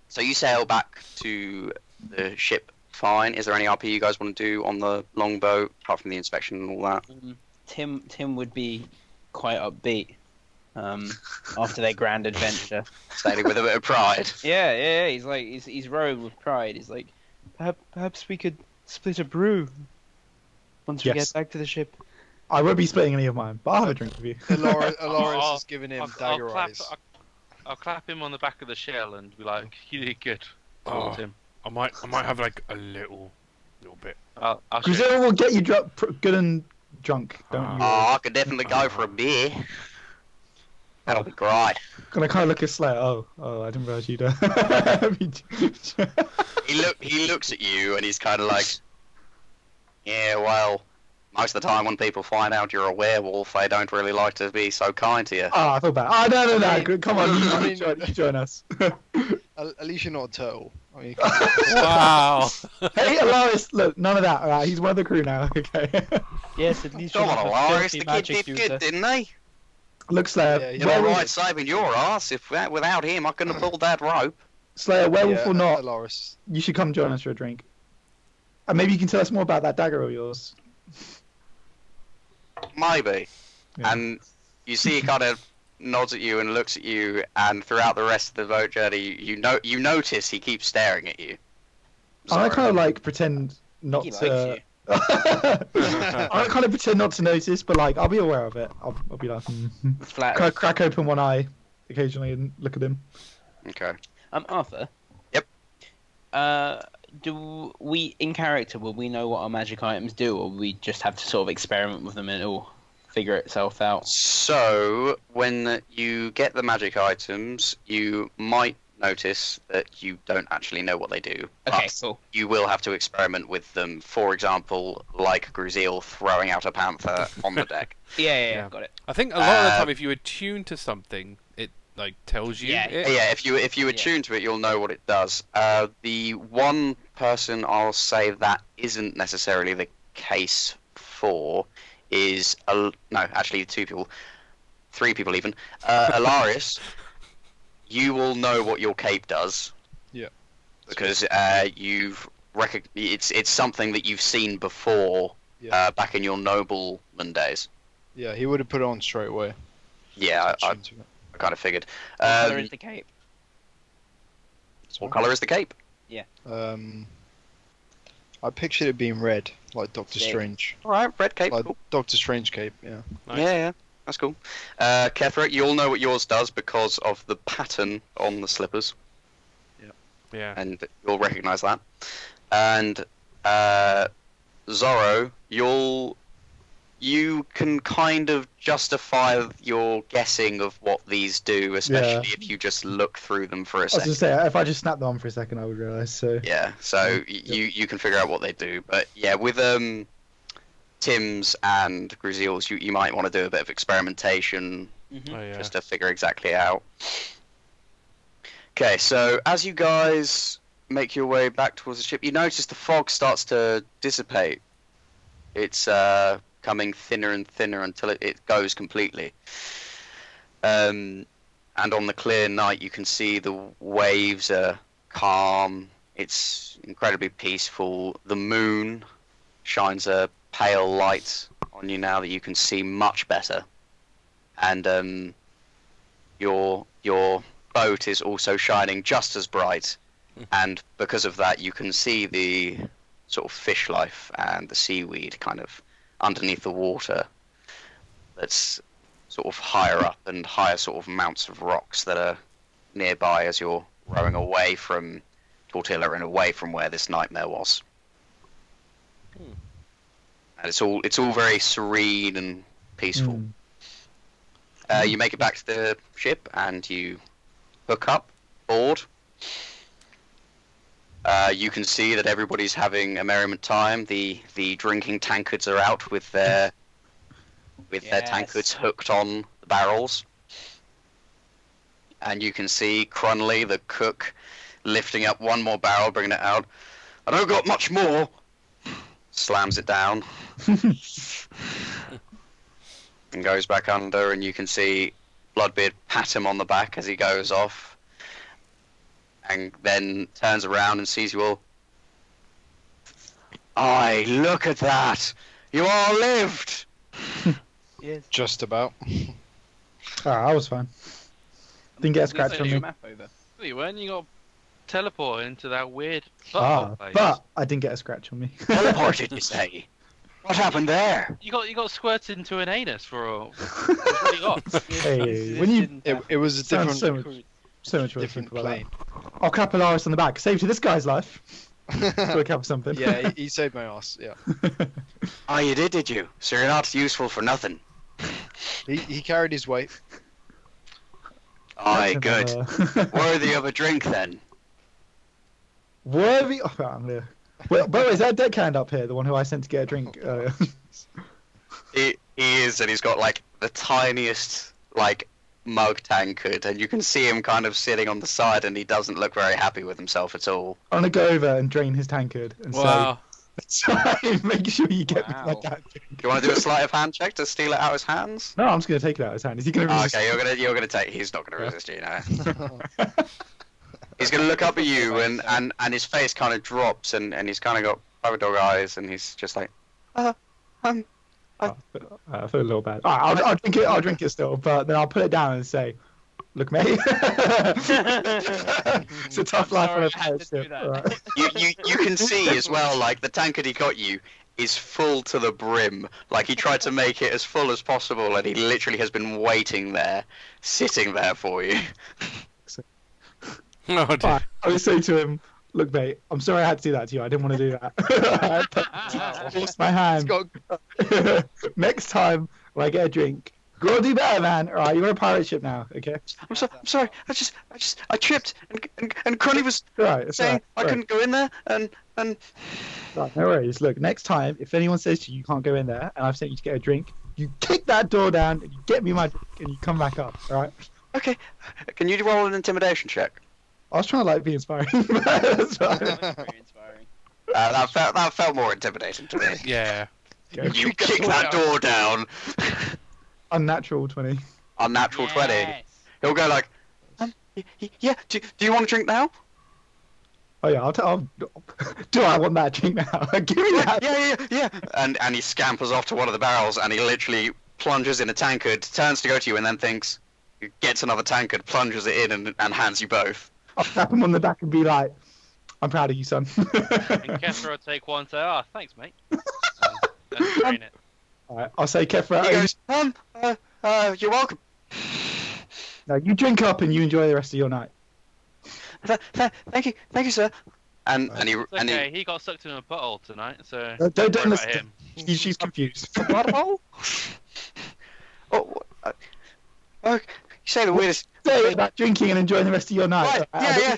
So you sail back to the ship. Fine. Is there any RP you guys want to do on the longboat, apart from the inspection and all that? Tim would be quite upbeat after their grand adventure. Sailing with a bit of pride. Yeah. He's rowing with pride. He's like, Perhaps we could split a brew once we Yes. get back to the ship. I won't be splitting any of mine, but I'll have a drink with you. Alarias I'll- has given him I'll dagger clap- eyes. I'll clap him on the back of the shell and be like, "You did good." Towards him. I might have like a little bit. I'll show you. Gruzeel will get you good and drunk. Don't you? Oh, I could definitely go for a beer. That'll be great. Gonna kind of look at Slayer. Oh, I didn't realize you'd. He looks at you and he's kind of like, yeah, well, most of the time when people find out you're a werewolf, they don't really like to be so kind to you. Oh, I feel bad. Oh, no. I mean- Come on, I mean- you join us. At least you're not a turtle. I mean, Wow. Hey, Alarias, look, none of that. All right, he's one of the crew now. Okay. Yes, at least Come you're on, not a Alarias, filthy the kid magic did user. good, didn't they? Look, Slayer. Yeah, he's You're werewolf- alright saving your ass. Without him, I couldn't have pulled that rope. Slayer, werewolf yeah, or not, Alarias. you should come join us for a drink. And maybe you can tell us more about that dagger of yours. Maybe. Yeah. And you see he kind of nods at you and looks at you, and throughout the rest of the boat journey, you notice he keeps staring at you. I kind of like pretend not He likes to. you. I kind of pretend not to notice, but like I'll be aware of it. I'll be like, Flat. crack open one eye occasionally and look at him. Okay. Arthur. Yep. Do we, in character, will we know what our magic items do, or we just have to sort of experiment with them and it'll figure itself out? So, when you get the magic items, you might notice that you don't actually know what they do. Okay, but cool. you will have to experiment with them. For example, like Gruzeel throwing out a panther on the deck. Yeah, Yeah. got it. I think a lot of the Uh, time, if you attune to something, it like tells you. Yeah. it. Yeah, if you attune to it, you'll know what it does. The one person I'll say that isn't necessarily the case for is no, actually 2 people, 3 people even. Alarias, you will know what your cape does. Yeah. Because it's something that you've seen before. Yeah. Back in your nobleman days. Yeah, he would have put it on straight away. Yeah, I Tuned to it. kind of figured. What colour is the cape? What colour is the cape? I pictured it being red, like Doctor Sick. Strange. All right, red cape. Like Cool. Doctor Strange cape, yeah. Nice. Yeah, that's cool. Kethra, you'll know what yours does because of the pattern on the slippers, Yeah. and you'll recognise that. And Zoro, you can kind of justify your guessing of what these do, especially if you just look through them for a I was second. just saying, if I just snap them on for a second, I would realise. So Yeah, so you can figure out what they do, but yeah, with Tim's and Gruzeel's, you might want to do a bit of experimentation Oh, yeah. just to figure exactly out. Okay, so as you guys make your way back towards the ship, you notice the fog starts to dissipate. It's coming thinner and thinner until it goes completely. And on the clear night, you can see the waves are calm. It's incredibly peaceful. The moon shines a pale light on you now that you can see much better. And your boat is also shining just as bright. And because of that, you can see the sort of fish life and the seaweed kind of underneath the water that's sort of higher up, and higher sort of mounts of rocks that are nearby as you're rowing away from Tortle and away from where this nightmare was. And it's all very serene and peaceful. You make it back to the ship and you hook up, board. You can see that everybody's having a merriment time. The drinking tankards are out with their tankards hooked on the barrels. And you can see Crunley, the cook, lifting up one more barrel, bringing it out. I don't got much more. Slams it down. And goes back under, and you can see Bloodbeard pat him on the back as he goes off. And then turns around and sees you all. Aye, look at that! You all lived! Yes. Just about. I was fine. Didn't get a scratch on me. Map over. No, you weren't. You got teleported into that weird. place. But I didn't get a scratch on me. Teleported, you say? What happened there? You got squirted into an anus for a. That's what you got. Hey, when you It was a Sounds different. so much- So much more different people like plane. that. I'll clap Alarias on the back. Saved this guy's life. Quick up something. Yeah, he saved my ass. Yeah, Oh, you did you? So you're not useful for nothing. he carried his weight. Aye, good. Worthy of a drink, then. Worthy. Oh, I'm gonna... Well, by the way, is that deckhand up here? The one who I sent to get a drink earlier. He is, and he's got like the tiniest like mug tankard, and you can see him kind of sitting on the side, and he doesn't look very happy with himself at all. I'm gonna go over and drain his tankard and Wow. say, make sure you get me my Wow. tankard. Do you want to do a sleight of hand check to steal it out of his hands? No, I'm just gonna take it out of his hand. Is he gonna Oh, resist? okay, you're gonna take. He's not gonna resist you, no. He's gonna look up at you, and his face kind of drops, and he's kind of got private dog eyes, and he's just like, I feel a little bad. Alright, I'll drink it. I'll drink it still, but then I'll put it down and say, "Look, mate." It's a tough life on a Sorry, I had pirate to do ship. that. Alright. you can see as well, like the tankard he got you is full to the brim. Like he tried to make it as full as possible, and he literally has been waiting there, sitting there for you. Oh, dear. Alright, I would say to him, "Look, mate, I'm sorry I had to do that to you. I didn't want to do that. I forced my He's hand. got Next time when I get a drink, go do better, man. Alright, you're on a pirate ship now, okay? I'm sorry. I tripped, and Crowley was Alright, it's saying alright. I couldn't go in there, and Right, no worries. Look, next time, if anyone says to you, you can't go in there, and I've sent you to get a drink, you kick that door down, and you get me my drink, and you come back up, alright? okay. Can you roll an intimidation check? I was trying to, like, be inspiring. but that's fine. Very inspiring. That felt more intimidating to me. Yeah. You kick that door down. Unnatural 20. Unnatural 20. Yes. He'll go like, yeah. Do you want a drink now? Oh, yeah, I'll do I want that drink now? Give me that! Yeah. And he scampers off to one of the barrels, and he literally plunges in a tankard, turns to go to you, and then thinks, gets another tankard, plunges it in, and hands you both. I'll tap him on the back and be like, I'm proud of you, son. And Kethra will take one and say, "Ah, thanks, mate." And drain it. Alright, I'll say, Kethra, He goes, you're welcome. no, you drink up and you enjoy the rest of your night. Thank you, sir. And he It's okay, he got sucked in a butthole tonight, so Don't worry about listen. him. She's confused. butthole? You say the weirdest. Say about drinking and enjoying the rest of your night. Right, yeah.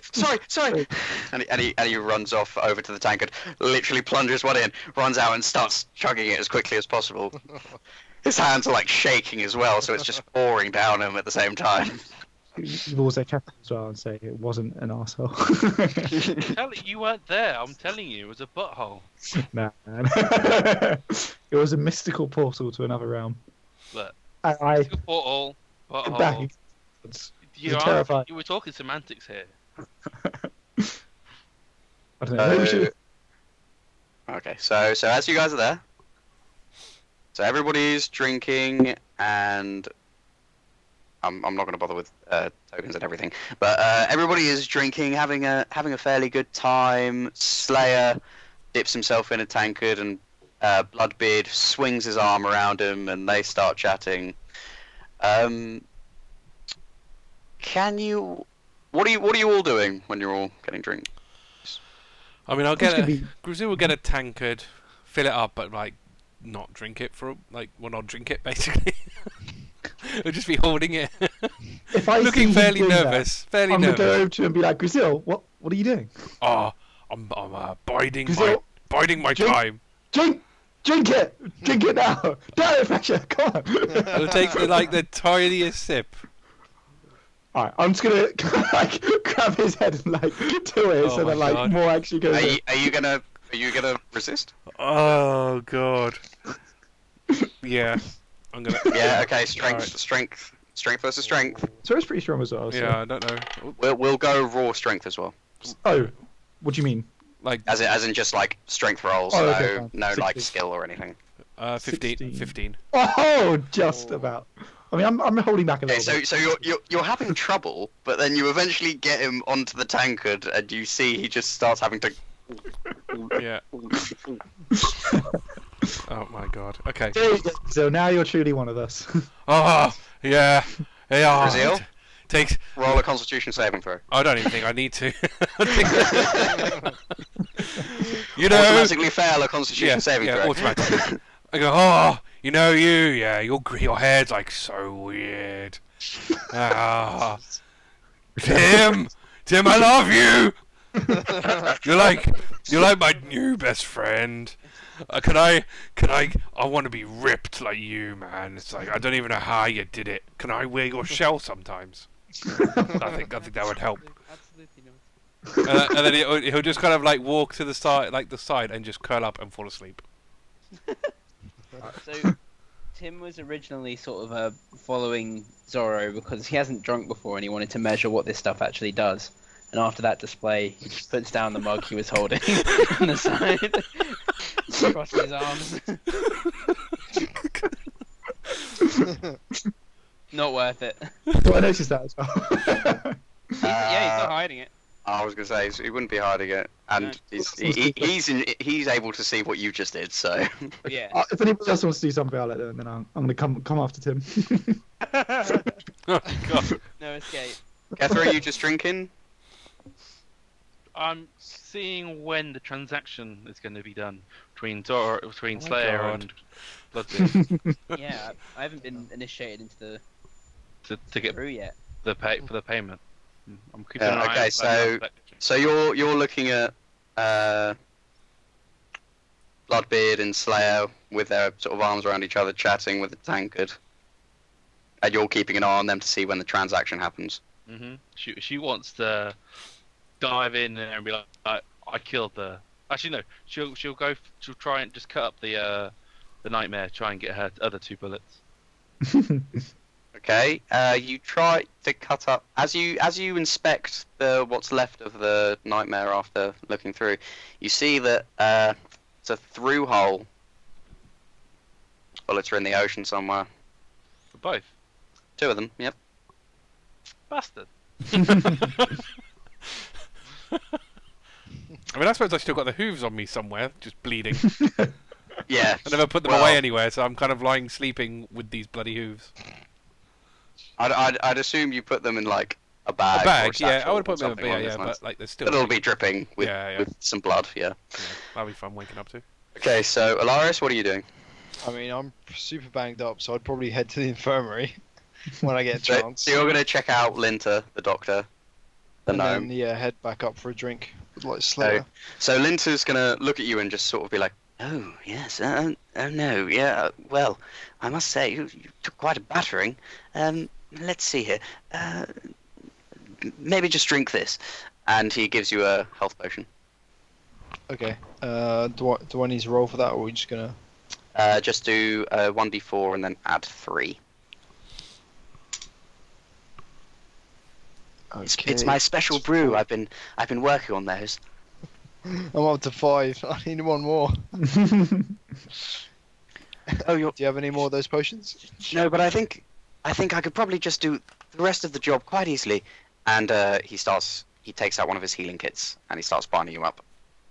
Sorry. And he runs off over to the tankard, literally plunges one in, runs out and starts chugging it as quickly as possible. His hands are like shaking as well, so it's just pouring down him at the same time. You've also kept as well and say it wasn't an arsehole. You weren't there, I'm telling you, it was a butthole. Nah, man. It was a mystical portal to another realm. Look, And I Mystical portal, back. butthole. You terrified. You were talking semantics here. I don't know. Maybe we should. Okay, so as you guys are there, so everybody's drinking, and I'm not going to bother with tokens and everything, but everybody is drinking, having a fairly good time. Slayer dips himself in a tankard, and Bloodbeard swings his arm around him, and they start chatting. What are you all doing when you're all getting drink? I mean, It's gonna be- Gruzeel will get a tankard, fill it up, but like not drink it not drink it basically. He'll just be holding it, If I see looking him fairly doing that, nervous. I'm gonna go over to him and be like, Gruzeel, what are you doing? Oh, I'm biding Gruzeel, my drink- time. Drink it now. Damn it, Fracture, come on. He'll take the tiniest sip. Alright, I'm just gonna like grab his head and like do it, Oh so my that like God. more actually goes. in. Are you gonna resist? Oh god. Yeah, I'm gonna. Yeah. Okay. Strength. Alright. Strength versus strength. So it's pretty strong as well. So. Yeah, I don't know. We'll go raw strength as well. Oh, what do you mean? Like As in just like strength rolls, Oh, okay, fine. no like 60. skill or anything. 15. 16. Oh, just about. I mean, I'm holding back a Okay, little bit. so you're having trouble, but then you eventually get him onto the tankard, and you see he just starts having to. Yeah. Oh my god. Okay. There you go. So now you're truly one of us. Oh yeah. Yeah. Gruzeel? Roll a Constitution saving throw. I don't even think I need to. You know, Automatically fail a Constitution saving throw. automatically. I go, oh, you know your hair's like so weird. Ah, Tim, I love you. You're like my new best friend. I want to be ripped like you, man. It's like I don't even know how you did it. Can I wear your shell sometimes? I think that would help. Absolutely not. And then he'll just kind of like walk to the side, and just curl up and fall asleep. So, Tim was originally sort of following Zoro because he hasn't drunk before and he wanted to measure what this stuff actually does. And after that display, he just puts down the mug he was holding on the side, crossing his arms. Not worth it. So I noticed that as well. Yeah, he's not hiding it. I was going to say, he wouldn't be hiding it. And he's able to see what you just did, so... Yeah. If anybody else wants to do something, I'll let them, and then I'm going to come after Tim. Oh God. No escape. Kethra, are you just drinking? I'm seeing when the transaction is going to be done between Slayer God. and Bloodbeard Yeah, I haven't been initiated into the to get crew yet. the payment. I'm keeping an eye Okay, so you're looking at Bloodbeard and Slayer with their sort of arms around each other, chatting with the tankard, and you're keeping an eye on them to see when the transaction happens. She wants to dive in there and be like, I killed the. Actually, no. She'll try and just cut up the nightmare. Try and get her other 2 bullets. Okay. You try to cut up as you inspect what's left of the nightmare after looking through. You see that it's a through hole. Bullets are in the ocean somewhere. For both. 2 of them. Yep. Bastard. I mean, I suppose I still got the hooves on me somewhere, just bleeding. Yeah. I never put them away anywhere, so I'm kind of lying sleeping with these bloody hooves. I'd assume you put them in like a bag. A bag, or a satchel I would put or them in a something along bag, those lines. but like there's still. But it'll be dripping with, Yeah. with some blood. Yeah. That'll be fun waking up to. Okay, so Alarias, what are you doing? I mean, I'm super banged up, so I'd probably head to the infirmary when I get a So, chance. so you're gonna check out Linta, the doctor, the and gnome. then, head back up for a drink with like Slayer. So Linta's gonna look at you and just sort of be like, "Oh yes, oh no, yeah. Well, I must say you took quite a battering. Let's see here. Maybe just drink this." And he gives you a health potion. Okay. Do I need to roll for that, or are we just gonna? Just do 1d4 and then add 3. Okay. It's my special brew. I've been working on those. I'm up to 5. I need one more. Oh, Do you have any more of those potions? no, but I think I could probably just do the rest of the job quite easily. And he takes out one of his healing kits and he starts binding you up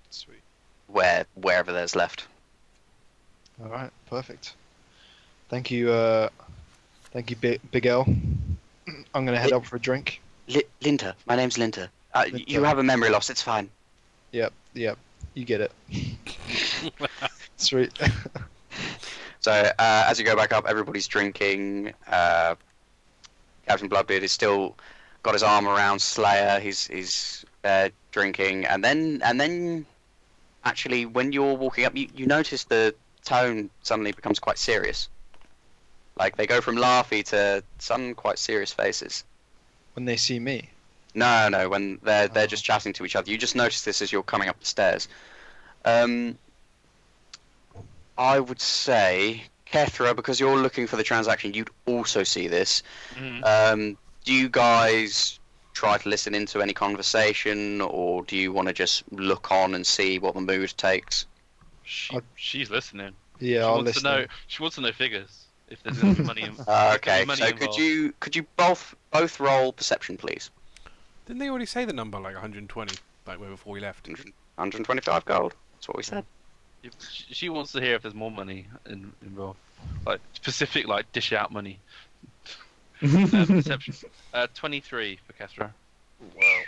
Sweet. wherever there's left. All right. Perfect. Thank you. Thank you, Big L. I'm gonna head up for a drink. Linta, my name's Linta. Linta. You have a memory loss. It's fine. Yep. You get it. Sweet. So as you go back up, everybody's drinking. Captain Bloodbeard is still got his arm around Slayer. He's drinking, and then actually, when you're walking up, you notice the tone suddenly becomes quite serious. Like they go from laughy to some quite serious faces. When they see me. No, when they're just chatting to each other. You just notice this as you're coming up the stairs. I would say, Kethra, because you're looking for the transaction, you'd also see this. Do you guys try to listen into any conversation, or do you want to just look on and see what the mood takes? She's listening. Yeah, I'll listen. She wants to know figures. If there's going to be money involved. Okay, so could you both roll perception, please? Didn't they already say the number like 120, like before we left? 125 gold. That's what we said. She wants to hear if there's more money involved, like specific, like dish out money. Perception. 23 for Kethra. I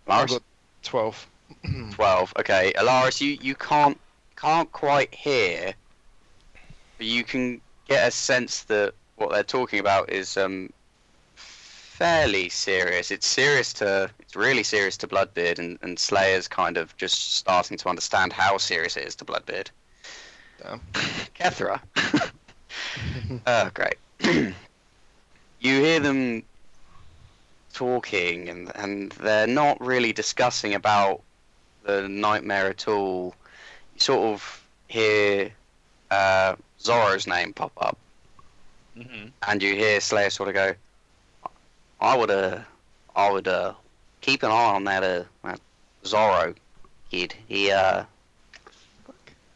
Lars? got 12. 12. Okay, Alarias, you can't quite hear, but you can get a sense that what they're talking about is fairly serious. It's really serious to Bloodbeard, and Slayer's kind of just starting to understand how serious it is to Bloodbeard. Damn. Kethra. Oh, great. You hear them talking, and they're not really discussing about the nightmare at all. You sort of hear Zoro's name pop up, and you hear Slayer sort of go, I would keep an eye on that Zoro kid. He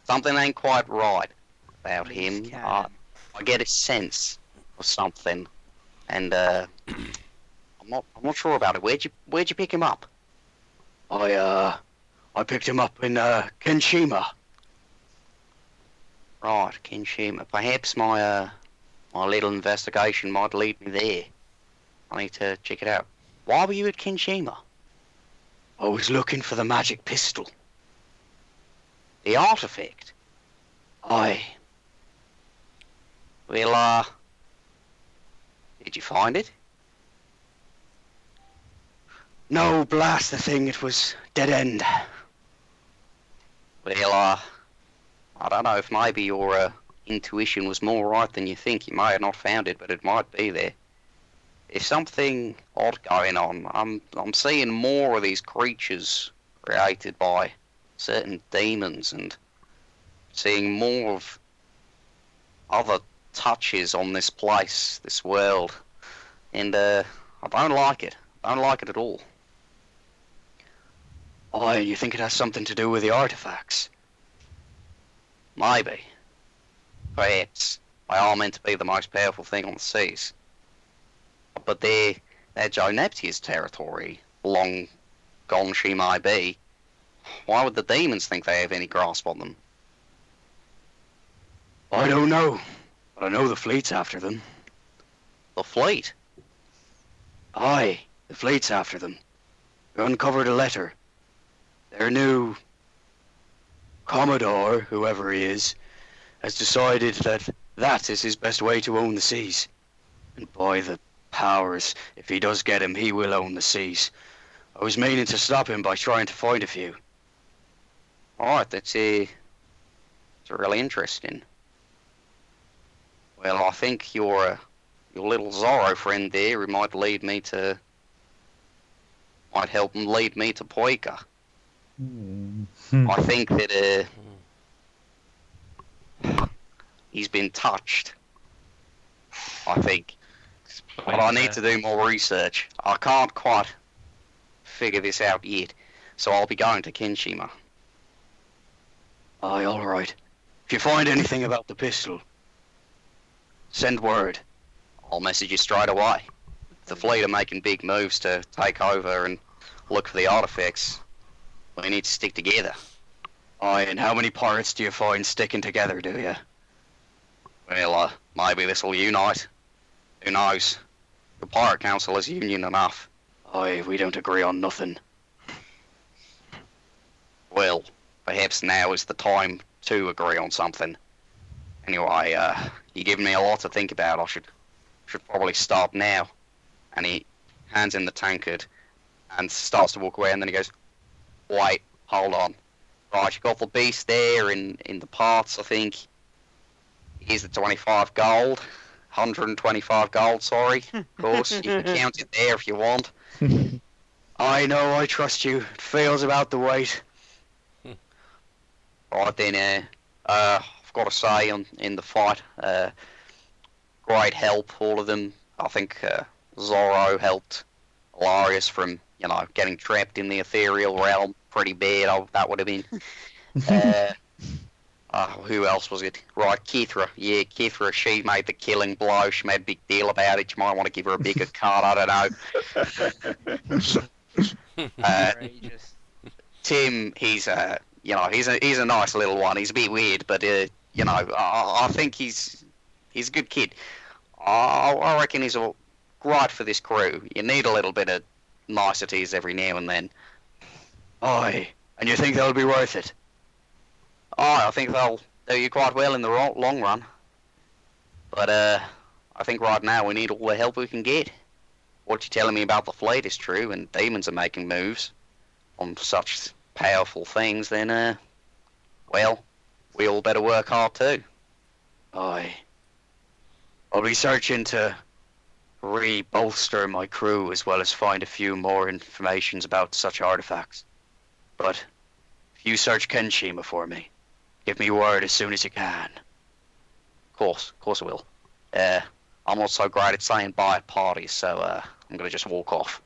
something ain't quite right about him. I get a sense of something, and I'm not sure about it. Where'd you pick him up? I picked him up in Kenshima. Right, Kenshima. Perhaps my little investigation might lead me there. I need to check it out. Why were you at Kenshima? I was looking for the magic pistol. The artifact. Well, did you find it? No, blast the thing, it was dead end. Well, I don't know if maybe your intuition was more right than you think. You may have not found it, but it might be there. There's something odd going on. I'm seeing more of these creatures created by certain demons, and seeing more of other touches on this place, this world, and I don't like it. I don't like it at all. Oh, you think it has something to do with the artifacts? Maybe. Perhaps. They are meant to be the most powerful thing on the seas. But they're Joe Neptia's territory, long gone she may be. Why would the demons think they have any grasp on them? I don't know, but I know the fleet's after them. The fleet? Aye, the fleet's after them. We uncovered a letter. Their new Commodore, whoever he is, has decided that that is his best way to own the seas. And by the powers, if he does get him, he will own the seas. I was meaning to stop him by trying to find a few. Alright, that's really interesting. Well, I think your little Zoro friend there, who might help him lead me to Poika. I think that he's been touched. I think. But I need to do more research. I can't quite figure this out yet, so I'll be going to Kenshima. Aye, alright. If you find anything about the pistol, send word. I'll message you straight away. The fleet are making big moves to take over and look for the artifacts. We need to stick together. Aye, and how many pirates do you find sticking together, do you? Well, maybe this'll unite. Who knows? The Pirate Council is union enough. Aye, we don't agree on nothing. Well, perhaps now is the time to agree on something. Anyway, you're giving me a lot to think about. I should probably stop now. And he hands in the tankard and starts to walk away, and then he goes, wait, hold on. Right, you got the beast there in the parts, I think. Here's the 25 gold. 125 gold, sorry. Of course, you can count it there if you want. I know, I trust you. It feels about the weight. Right then, I've got to say, in the fight, great help, all of them. I think Zoro helped Alarias from, getting trapped in the ethereal realm pretty bad. That would have been. Who else was it? Right, Kethra. Yeah, Kethra, she made the killing blow. She made a big deal about it. You might want to give her a bigger cut, I don't know. Tim, he's a nice little one. He's a bit weird, but I think he's a good kid. I reckon he's right for this crew. You need a little bit of niceties every now and then. Aye, and you think they'll be worth it? Aye, I think they'll do you quite well in the long run. But I think right now we need all the help we can get. What you're telling me about the fleet is true, and demons are making moves on such powerful things, then, well, we all better work hard too. Aye. I'll be searching to re-bolster my crew as well as find a few more informations about such artifacts. But if you search Kenshima for me, give me word as soon as you can. Of course I will. I'm not so great at saying bye at parties, so I'm gonna just walk off.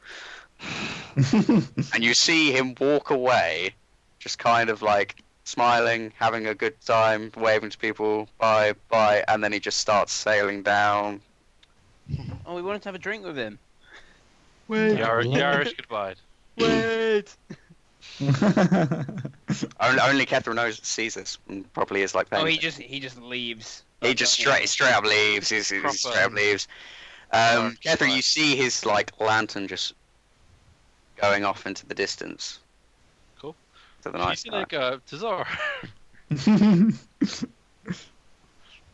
And you see him walk away, just kind of like smiling, having a good time, waving to people, bye, bye, and then he just starts sailing down. Oh, we wanted to have a drink with him. Wait. The Irish goodbye. Wait. Only Kethra sees this and probably is like. Oh, he just leaves. He just straight up leaves. He straight up leaves. Kethra, you see his like lantern just going off into the distance. Cool. To the night He's gonna go to Zoro.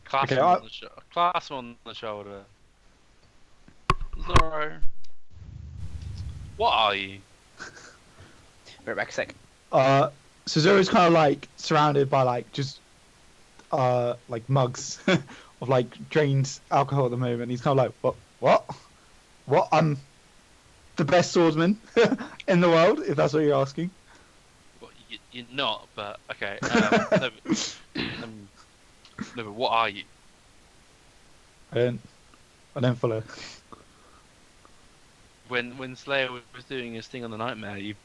Clap Okay, him on the shoulder. Zoro. What are you? Right back a sec. So Zoro's kind of like surrounded by like just like mugs of like drained alcohol at the moment. He's kind of like, what? I'm the best swordsman in the world, if that's what you're asking. Well, you're not, but okay. No, but what are you? I don't follow. When Slayer was doing his thing on the Nightmare, you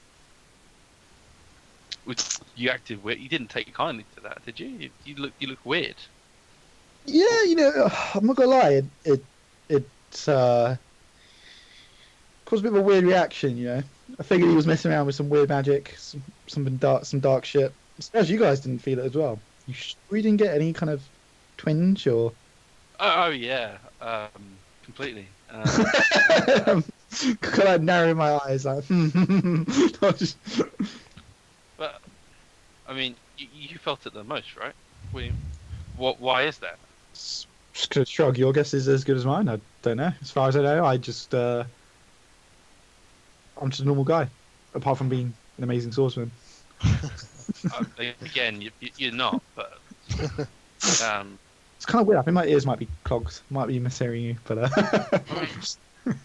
acted weird. You didn't take kindly to that, did you? You look weird. Yeah, you know, I'm not gonna lie. It's caused a bit of a weird reaction. You know, I figured he was messing around with some weird magic, some dark shit. I suppose you guys didn't feel it as well. We didn't get any kind of twinge or. Oh yeah, completely. Kind of narrowing my eyes, like. But I mean, you felt it the most, right? Why is that? Just gonna shrug. Your guess is as good as mine. I don't know. As far as I know, I'm just a normal guy, apart from being an amazing swordsman. Again, you're not, but It's kind of weird. I think my ears might be clogged. Might be mishearing you, but. I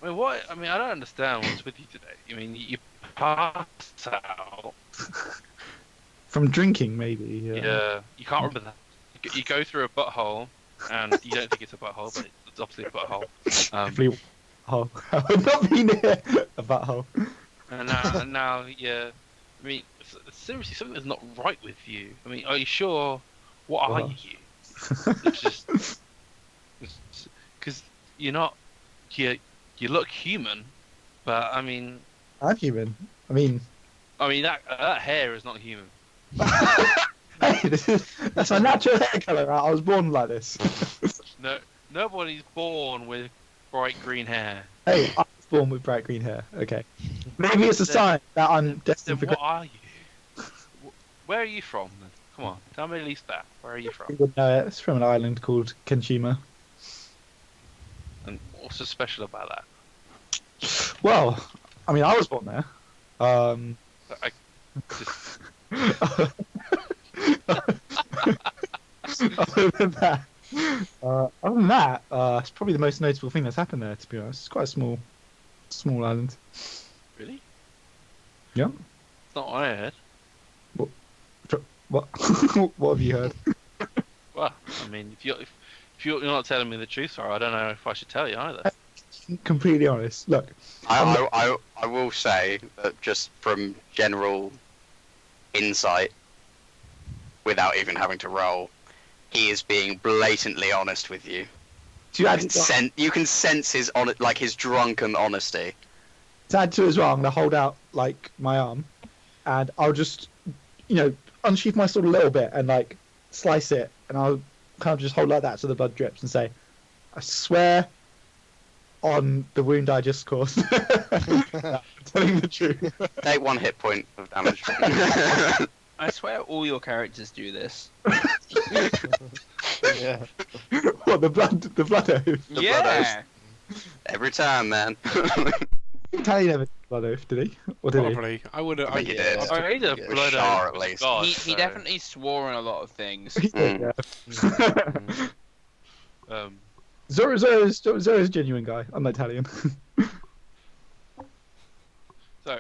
mean, what? I mean, I don't understand what's with you today. I mean, you passed out. From drinking, maybe. Yeah, you can't remember that. You go through a butthole, and you don't think it's a butthole, but it's obviously a butthole. Oh, I would not be near a butthole. And now, yeah. I mean, seriously, something is not right with you. I mean, are you sure? What are you? It's just because you're not. You look human, but I mean. I'm human. I mean that hair is not human. Hey, that's my natural hair colour. I was born like this. No, nobody's born with bright green hair. Hey, I was born with bright green hair. Okay, maybe it's a sign that I'm destined for. What are you? Where are you from? Then? Come on, tell me at least that. Where are you from? You would know it. It's from an island called Kenshima. And what's so special about that? Well, I mean, I was born there. I just... Other than that, it's probably the most notable thing that's happened there. To be honest, it's quite a small island. Really? Yeah. It's not what I heard. What? What have you heard? Well, I mean, if you're not telling me the truth, sorry, I don't know if I should tell you either. Completely honest. Look, I will say that just from general insight, without even having to roll, he is being blatantly honest with you. You can sense his his drunken honesty. To add to it as well, I'm gonna hold out like my arm, and I'll just, unsheath my sword a little bit and like slice it, and I'll kind of just hold like that so the blood drips and say, I swear on the wound I just caused. I'm telling the truth. Take 1 hit point of damage. I swear all your characters do this. Yeah. What, the blood oath? Yeah. Every time, man. Tally never did blood oath, did he? Or did he? Probably. I would have. I think he did. I made a Yeah. blood Shar, oath at least. of God, He so, definitely swore on a lot of things. Yeah. Zoro's a genuine guy. I'm not Italian. So,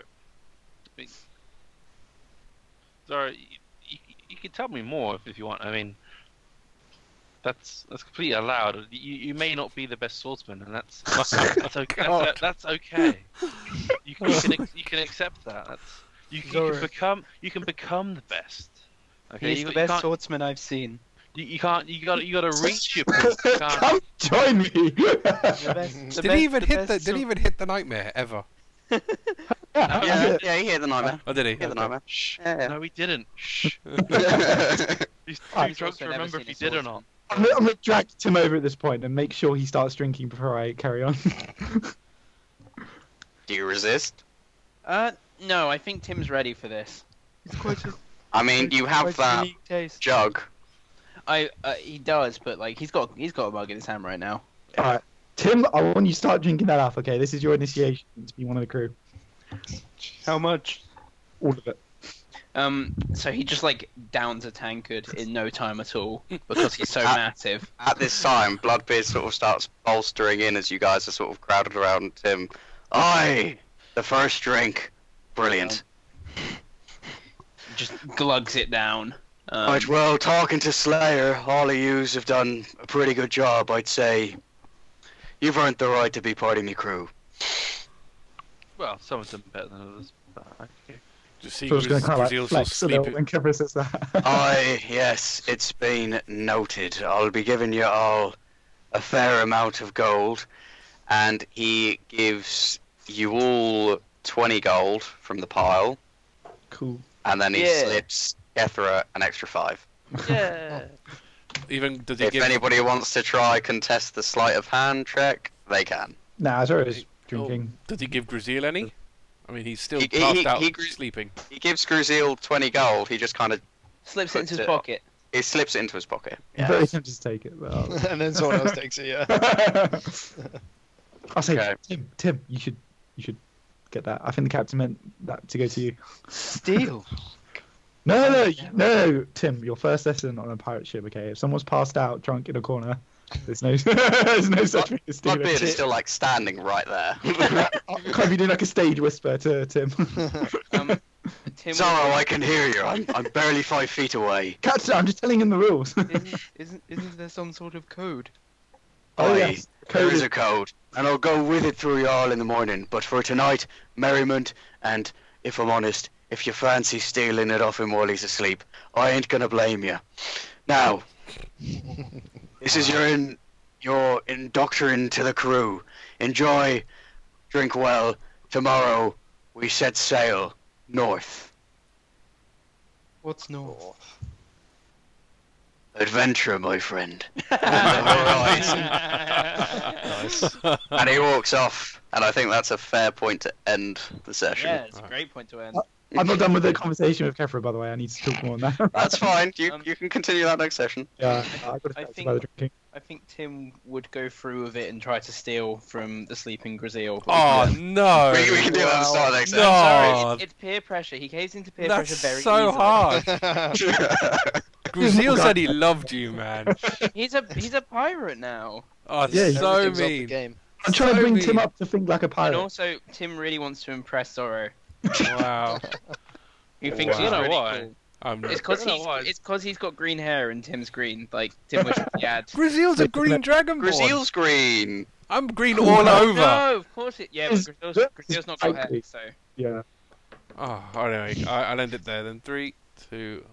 sorry, you can tell me more if you want. I mean, that's completely allowed. You may not be the best swordsman, and that's okay. That's okay. You can accept that. You can become the best. Okay, He's the best swordsman I've seen. You can't. You gotta reach your peak. You can't. Come join me. Did he even hit the nightmare ever? Yeah, he hit the nightmare. Oh, did he? Hit the Okay. nightmare. Shh. Yeah. No, he didn't. Shh. He's I've too drunk to remember if he did or not. I'm gonna drag Tim over at this point and make sure he starts drinking before I carry on. Do you resist? No, I think Tim's ready for this. It's quite a, I mean, you have quite a that unique taste. jug. He does, but like he's got a mug in his hand right now. Alright. Tim, I want you to start drinking that up, okay? This is your initiation to be one of the crew. How much? All of it. So he just like downs a tankard in no time at all because he's so massive. At this time, Bloodbeard sort of starts bolstering in as you guys are sort of crowded around Tim. Aye! The first drink. Brilliant. Just glugs it down. Right, well, talking to Slayer, all of yous have done a pretty good job, I'd say. You've earned the right to be part of me crew. Well, some of them better than others. But okay. Just see So I was going to kind of Gruzeel's like flex a little sleeping. when Kethra says that. Aye, yes, it's been noted. I'll be giving you all a fair amount of gold, and he gives you all 20 gold from the pile, Cool. and then he Yeah. slips Kethra an extra 5. Yeah. Even does he If give? anybody wants to try contest the sleight of hand check, they can. Nah, Zoro's drinking. Does he give Gruzeel any? I mean, he's still He- passed out he- sleeping. He gives Gruzeel 20 gold, he just kind of Slips it into Puts his it- pocket. he slips it into his pocket. I'm very tempted to take it, but And then someone else takes it. Yeah. I'll say, Okay. Tim, you should get that. I think the captain meant that to go to you. Steal. No, Tim, your first lesson on a pirate ship, okay? If someone's passed out drunk in a corner, there's no such thing as stealing. Bloodbeard is still like standing right there. Can't be doing like a stage whisper to Tim. Tim Zoro, I can hear you. I'm barely 5 feet away. Captain, I'm just telling him the rules. Isn't there some sort of code? Oh, Aye, yes. there Code is is- a code, and I'll go with it through y'all in the morning. But for tonight, merriment, and if I'm honest, if you fancy stealing it off him while he's asleep, I ain't gonna blame you. Now, this is your indoctrine to the crew. Enjoy, drink well. Tomorrow, we set sail north. What's north? Adventure, my friend. On the horizon. Nice. And he walks off, and I think that's a fair point to end the session. Yeah, it's a great point to end. I'm not done with the conversation with Kethra, by the way. I need to talk more on that. That's fine. You can continue that next session. Yeah, I got I to think- about the drinking. I think Tim would go through with it and try to steal from the sleeping Gruzeel. Oh no! We can do that at the start of next No. session. Sorry, it's peer pressure. He caves into peer That's pressure very so easily. hard. Sorry. Gruzeel said he loved you, man. He's a pirate now. Oh, Yeah, so Everything's off the mean. game. I'm trying to So bring Tim mean. up to think like a And pirate. also, Tim really wants to impress Zoro. Wow. He thinks Wow. he's You know really why? cool. I'm It's because I don't know why. he's got green hair and Tim's green. Like Tim wishes he had. Gruzeel's a green Dragonborn. Gruzeel's green. I'm green all over. No, of course it. Yeah, but It's- Gruzeel's not got hair, so. Yeah. Oh, anyway, I'll end it there then. 3, 2,